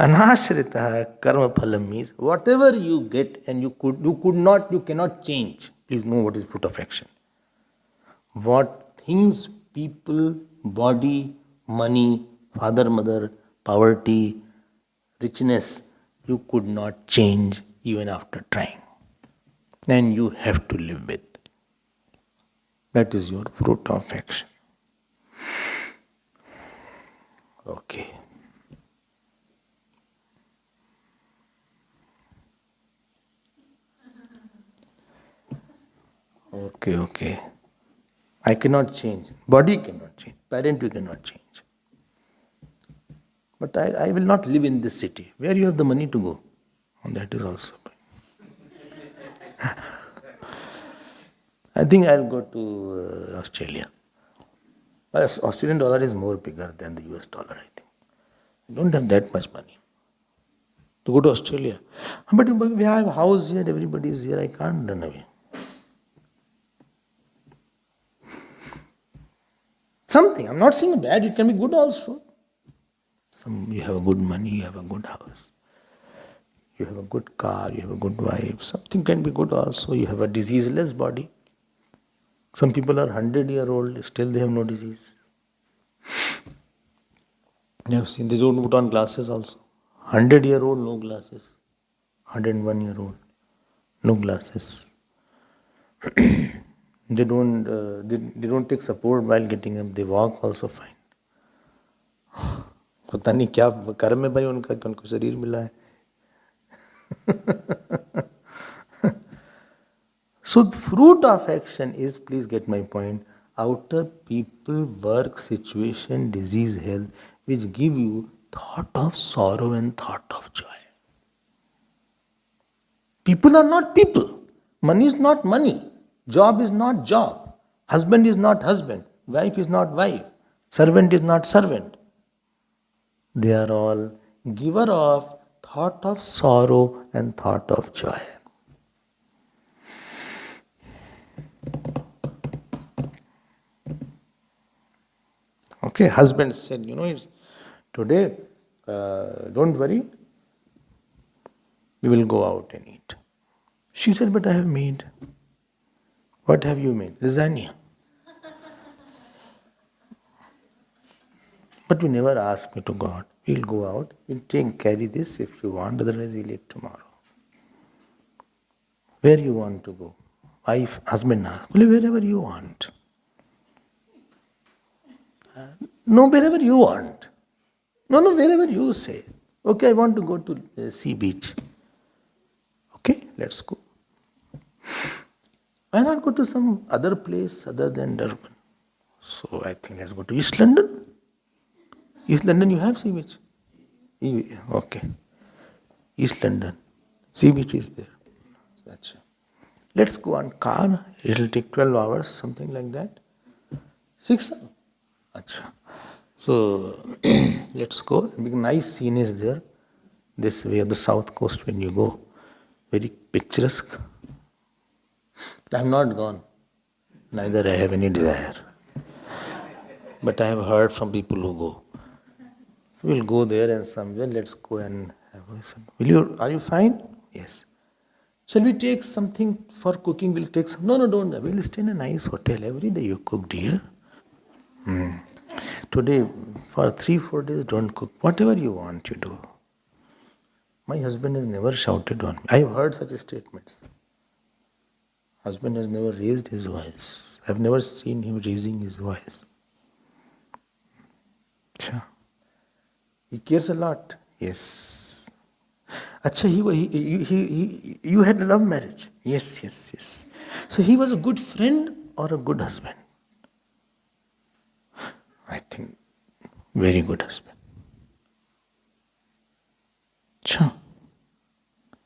Anashrita karma phalam means whatever you get and you cannot change. Please know what is fruit of action. What things, people, body, money, father, mother, poverty, richness, you could not change even after trying. And you have to live with. That is your fruit of action. Okay. Okay. I cannot change. Body cannot change. Parent you cannot change. But I will not live in this city. Where you have the money to go? And that is also. I think I'll go to Australia. Australian dollar is more bigger than the US dollar, I think. I don't have that much money to go to Australia. But we have a house here, everybody is here, I can't run away. Something, I'm not saying bad, it can be good also. You have a good money, you have a good house. You have a good car, you have a good wife. Something can be good also. You have a diseaseless body. Some people are 100-year-old, still they have no disease. You have seen, they don't put on glasses also. 100-year-old, no glasses. 101-year-old, no glasses. They don't take support while getting up. They walk also fine. पता नहीं क्या कर्म है भाई उनका कि उनको शरीर मिला है. So the fruit of action is, please get my point, outer people, work, situation, disease, health, which give you thought of sorrow and thought of joy. People are not people. Money is not money. Job is not job. Husband is not husband. Wife is not wife. Servant is not servant. They are all giver of thought of sorrow and thought of joy. Okay, husband said, it's today, don't worry, we will go out and eat. She said, but I have made. What have you made? Lasagna. But you never asked me to go out. We'll go out, we'll carry this if you want, otherwise we'll eat tomorrow. Where you want to go? Wife, husband asked, wherever you want. No, wherever you want. No, wherever you say. Okay, I want to go to sea beach. Okay, let's go. Why not go to some other place other than Durban? So I think let's go to East London. East London, you have sea beach? Okay. East London. Sea beach is there. Let's go on car. It will take 12 hours, something like that. 6 hours. Achha. So let's go. Big nice scene is there. This way of the south coast when you go. Very picturesque. I have not gone. Neither I have any desire. But I have heard from people who go. So we'll go there and somewhere. Let's go and have some. Are you fine? Yes. Shall we take something for cooking? We'll take some. No, don't. We'll stay in a nice hotel. Every day you cook, dear. Today, for 3-4 days, don't cook. Whatever you want, you do. My husband has never shouted on me. I have heard such statements. Husband has never raised his voice. I have never seen him raising his voice. Achha. He cares a lot. Yes. Achha, you had a love marriage. Yes. So he was a good friend or a good husband? I think very good husband. Achha.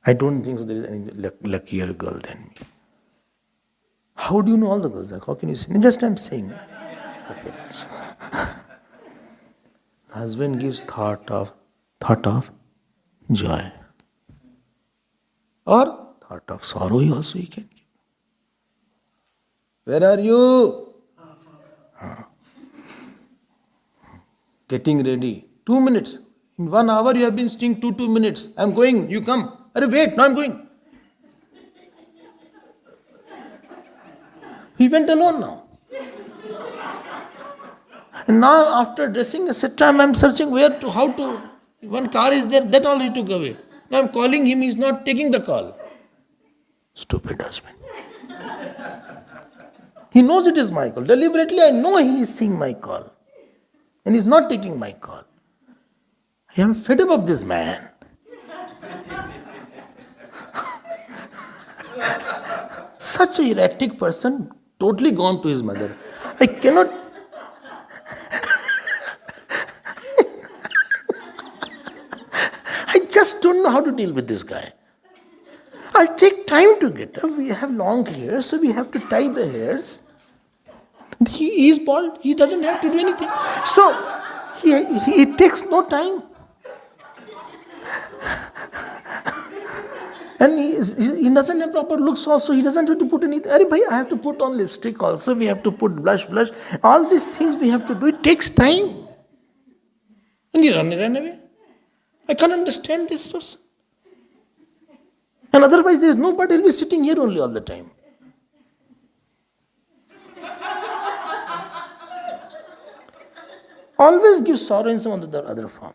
I don't think so there is any luckier girl than me. How do you know all the girls? How can you say? Just I'm saying. Okay. Husband gives thought of joy. Or thought of sorrow also he can give. Where are you? Getting ready. 2 minutes. In 1 hour you have been staying 2 minutes. I'm going. You come. Wait, no, I'm going. He went alone now. And now after dressing, etc., I'm searching how to. One car is there, that all he took away. Now I'm calling him, he's not taking the call. Stupid husband. He knows it is my call. Deliberately I know he is seeing my call. And he's not taking my call. I am fed up of this man. Such an erratic person, totally gone to his mother. I cannot. I just don't know how to deal with this guy. I take time to get up. We have long hair, so we have to tie the hairs. He is bald. He doesn't have to do anything. So he takes no time. And he doesn't have proper looks also. He doesn't have to put anything. I have to put on lipstick also. We have to put blush. All these things we have to do. It takes time. And you run away. I can't understand this person. And otherwise there is nobody. He'll be sitting here only all the time. Always give sorrow in some other form.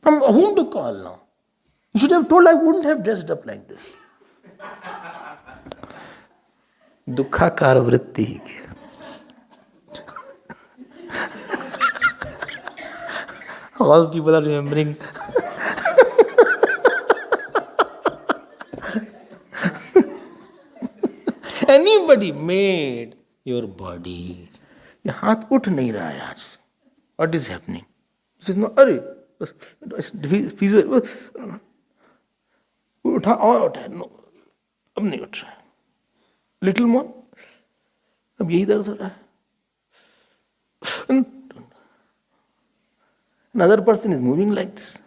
Whom to call now? You should have told I wouldn't have dressed up like this. Dukhakar vritti. All people are remembering. Anybody made your body. ये हाथ उठ नहीं रहा है आज से. What is happening? अरे उठा और उठा. नो, अब नहीं उठ रहा है. लिटिल मोर, अब यही दर्द हो रहा है. Another person is moving like this.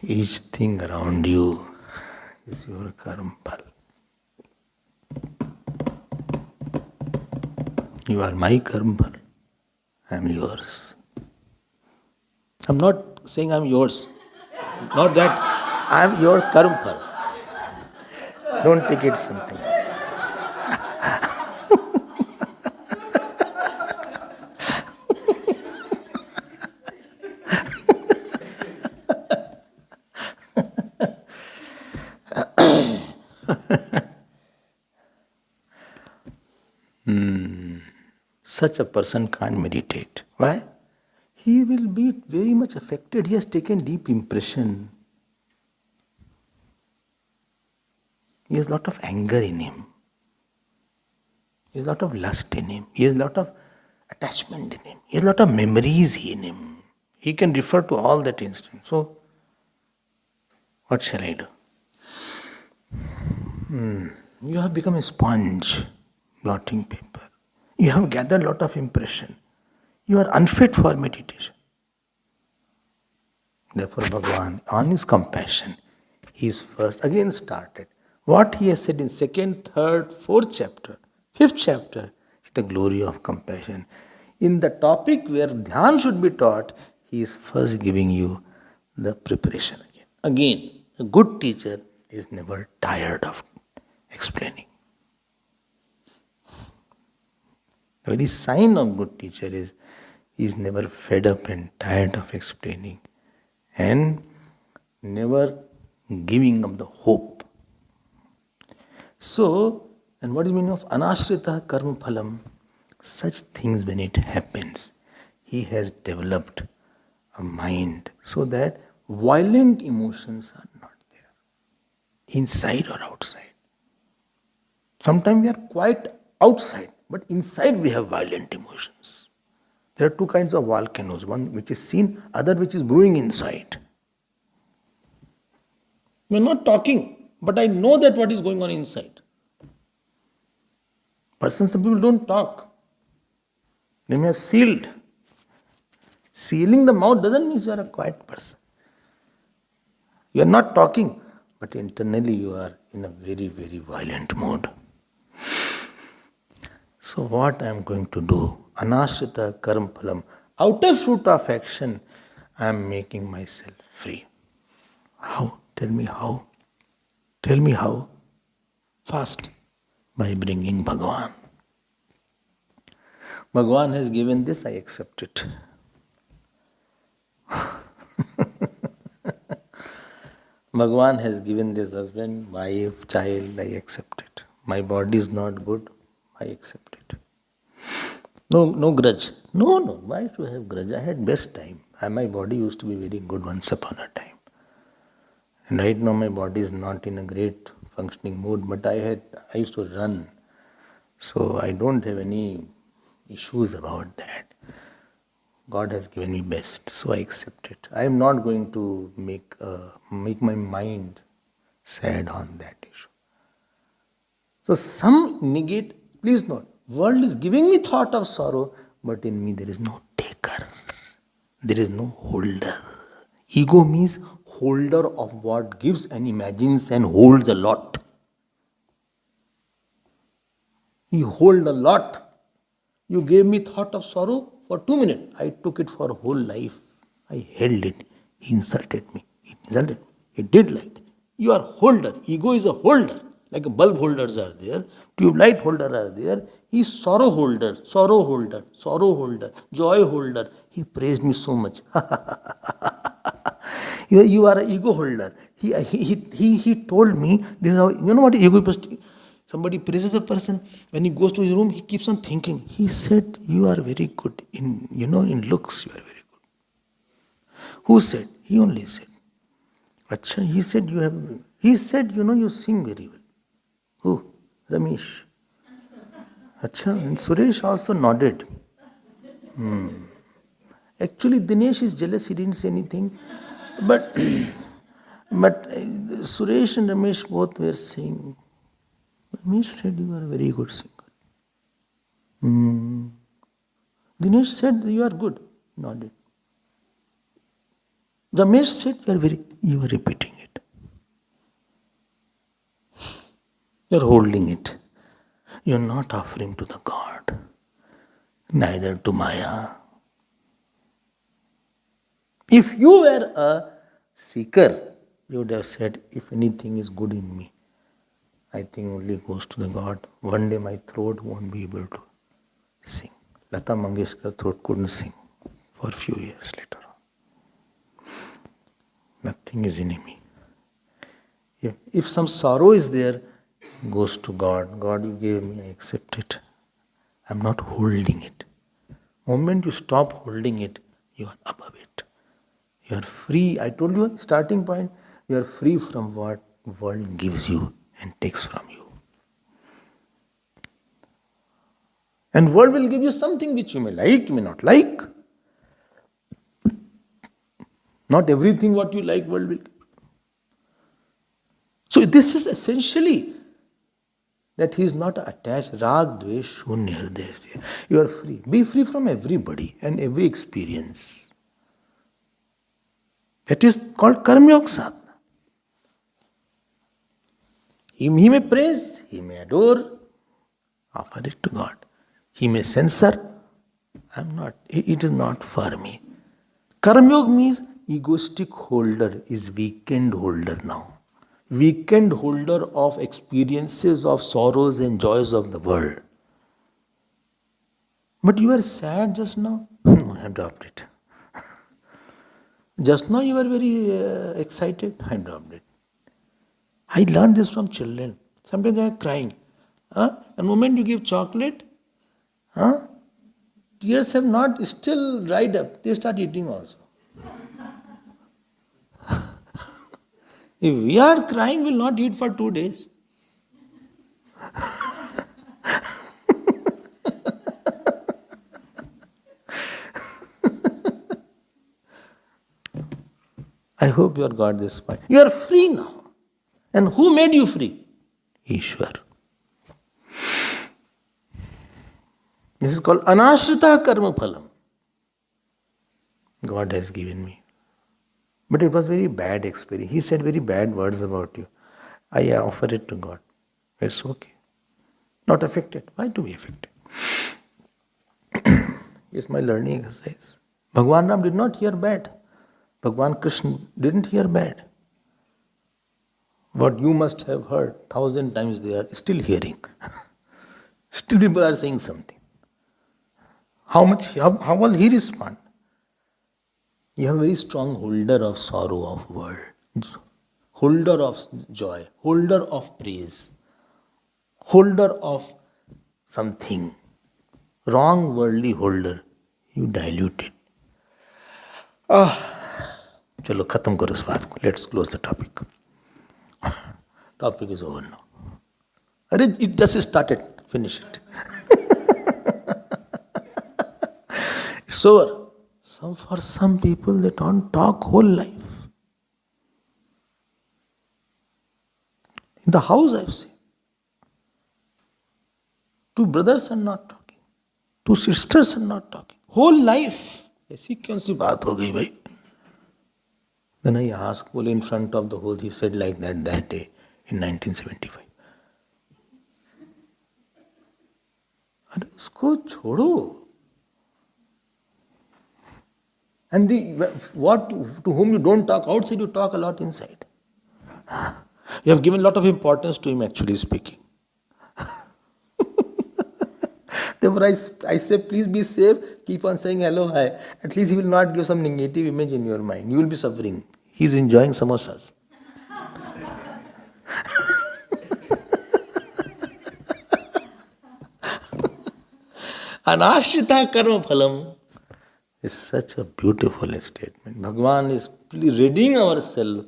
Each thing around you is your karma pal. You are my karma pal. I am yours. I am not saying I am yours. Not that. I am your karma pal. Don't take it something. Such a person can't meditate. Why? He will be very much affected. He has taken deep impression. He has a lot of anger in him. He has a lot of lust in him. He has a lot of attachment in him. He has a lot of memories in him. He can refer to all that instant. So, what shall I do? You have become a sponge, blotting paper. You have gathered a lot of impression. You are unfit for meditation. Therefore, Bhagavan, on his compassion, he is first again started. What he has said in 2nd, 3rd, 4th chapter, 5th chapter, is the glory of compassion. In the topic where dhyan should be taught, he is first giving you the preparation again. Again, a good teacher is never tired of explaining. The very sign of good teacher is he is never fed up and tired of explaining and never giving up the hope. So, and what is the meaning of anashrita karma phalam? Such things when it happens, he has developed a mind so that violent emotions are not there, inside or outside. Sometimes we are quite outside, but inside we have violent emotions. There are two kinds of volcanoes, one which is seen, other which is brewing inside. We are not talking, but I know that what is going on inside. Some people don't talk. They may have sealed. Sealing the mouth doesn't mean you are a quiet person. You are not talking, but internally you are in a very, very violent mode. So what I am going to do? Anashrita karma phalam. Outer fruit of action, I am making myself free. How? Tell me how. Tell me how. Fast. By bringing Bhagavan. Bhagavan has given this, I accept it. Bhagavan has given this husband, wife, child, I accept it. My body is not good, I accept it. No grudge. No, why should I have grudge? I had best time. My body used to be very good once upon a time. And right now my body is not in a great functioning mood, but I used to run. So I don't have any issues about that. God has given me best, so I accept it. I am not going to make my mind sad on that issue. So some negate, please note, world is giving me thought of sorrow, but in me there is no taker. There is no holder. Ego means holder of what gives and imagines and holds a lot. You hold a lot. You gave me thought of sorrow for 2 minutes. I took it for a whole life. I held it. He insulted me. He did like that. You are holder. Ego is a holder. Like a bulb holders are there, tube light holder are there. He is sorrow holder, joy holder. He praised me so much. You are an ego holder. He told me, this is how, you know what ego is? Somebody praises a person, when he goes to his room, he keeps on thinking. He said, you are very good in looks, you are very good. Who said? He only said. Acha, he said, you sing very well. Who? Ramesh. Acha, and Suresh also nodded. Actually, Dinesh is jealous, he didn't say anything. But Suresh and Ramesh both were saying, Ramesh said you are a very good singer. Dinesh said you are good. Nodded. Ramesh said you are repeating it. You are holding it. You are not offering to the God, neither to Maya. If you were a seeker, you would have said, if anything is good in me, I think only goes to the God. One day my throat won't be able to sing. Lata Mangeshkar's throat couldn't sing for a few years later on. Nothing is in me. If some sorrow is there, it goes to God. God, you gave me, I accept it. I'm not holding it. The moment you stop holding it, you are above it. You are free. I told you, starting point, you are free from what world gives you and takes from you. And world will give you something which you may like, you may not like. Not everything what you like, world will give. So this is essentially that he is not attached. Rag, dvesh, shunya, hridaya. You are free. Be free from everybody and every experience. That is called karma yoga sadhana. He may praise, he may adore, offer it to God. He may censor. It is not for me. Karma yoga means egoistic holder is weekend holder now. Weekend holder of experiences of sorrows and joys of the world. But you were sad just now. No, I have dropped it. Just now you were very excited. I dropped it. I learned this from children. Sometimes they are crying. And the moment you give chocolate, tears have not still dried up. They start eating also. If we are crying, we will not eat for 2 days. I hope you have got this point. You are free now. And who made you free? Ishwar. This is called anashrita karma phalam. God has given me. But it was very bad experience. He said very bad words about you. I offer it to God. It's okay. Not affected. Why to be affected? It's my learning exercise. Bhagwan Ram did not hear bad. Bhagwan Krishna didn't hear bad. What you must have heard 1,000 times, they are still hearing. Still people are saying something. How will he respond? You have a very strong holder of sorrow of world, holder of joy, holder of praise, holder of something. Wrong worldly holder, you dilute it. Chalo, khatam karo is baat ko. Let's close the topic. Topic is over now. It just started. Finish it. It's over. For some people, they don't talk whole life. In the house, I've seen. 2 brothers are not talking. 2 sisters are not talking. Whole life. ऐसी कौन सी बात हो गई भाई? Then I asked, well, in front of the whole, he said like that day in 1975. अरे उसको छोड़ो. And to whom you don't talk outside, you talk a lot inside. You have given a lot of importance to him, actually speaking. Therefore, I say, please be safe. Keep on saying hello, hi. At least he will not give some negative image in your mind. You will be suffering. He is enjoying samosas. Anashrita karma phalam is such a beautiful statement. Bhagavan is readying ourselves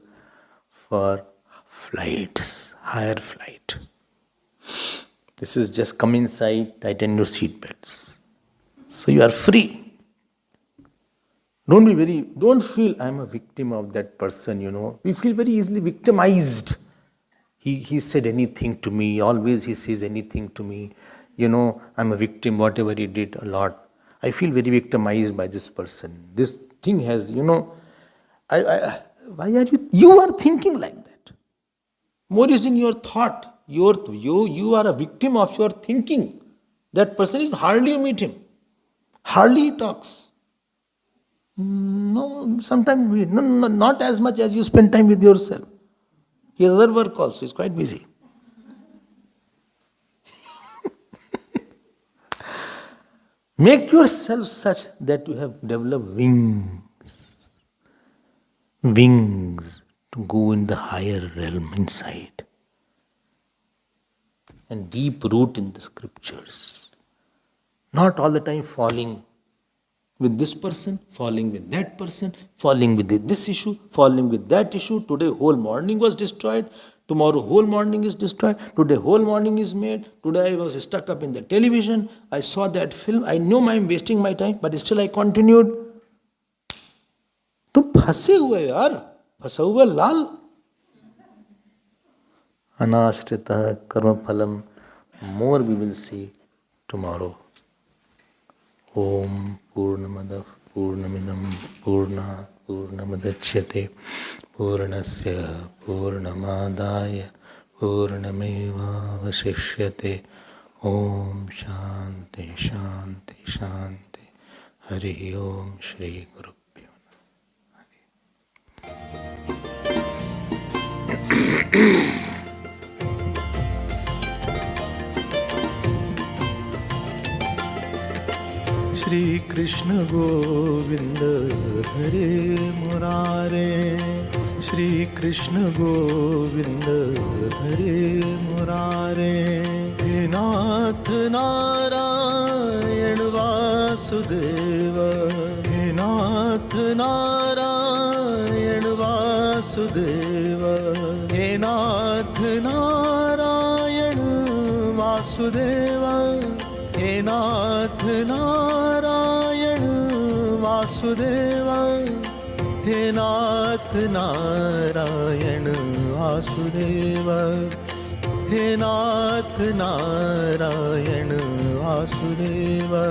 for flights, higher flight. This is just come inside, tighten your seat belts. So you are free. Don't feel I'm a victim of that person, We feel very easily victimized. He said anything to me, always he says anything to me. I'm a victim, whatever he did a lot. I feel very victimized by this person. This thing has, why are you are thinking like that? More is in your thought. You are a victim of your thinking. That person is hardly you meet him. Hardly he talks. No, sometimes not as much as you spend time with yourself. He has other work also, he's quite busy. Make yourself such that you have developed wings to go in the higher realm inside and deep root in the scriptures. Not all the time falling with this person, falling with that person, falling with this issue, falling with that issue. Today whole morning was destroyed. Tomorrow whole morning is destroyed. Today whole morning is made. Today I was stuck up in the television. I saw that film. I know I'm wasting my time, but still I continued. तुम फंसे हुए यार, फंसा हुआ लाल. Anashrita karma phalam. More we will see tomorrow. Om Purnamadav Purnamidam Purnat Purnamadachyate Purnasya Purnamadaya Purnameva Vasishyate. Om Shanti Shanti Shanti. Hari Om Shri Gurubhyo Namaha. Shri Krishna Govinda Hare Murare. Shri Krishna Govinda Hare Murare. He Nath Narayan Vasudeva. He Nath Narayan Vasudeva. He Nath Narayan Vasudeva. He Nath Narayan Vasudeva. He Nath Narayan Vasudeva. He Nath Narayan Vasudeva.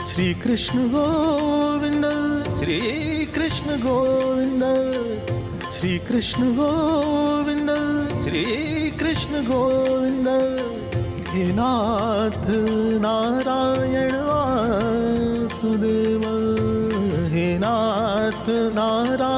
Shri Krishna Govinda, Shri Krishna Govinda, Shri Krishna Govinda, Shri Krishna Govinda. He Nath Narayan Vasudeva. He Nath Narayan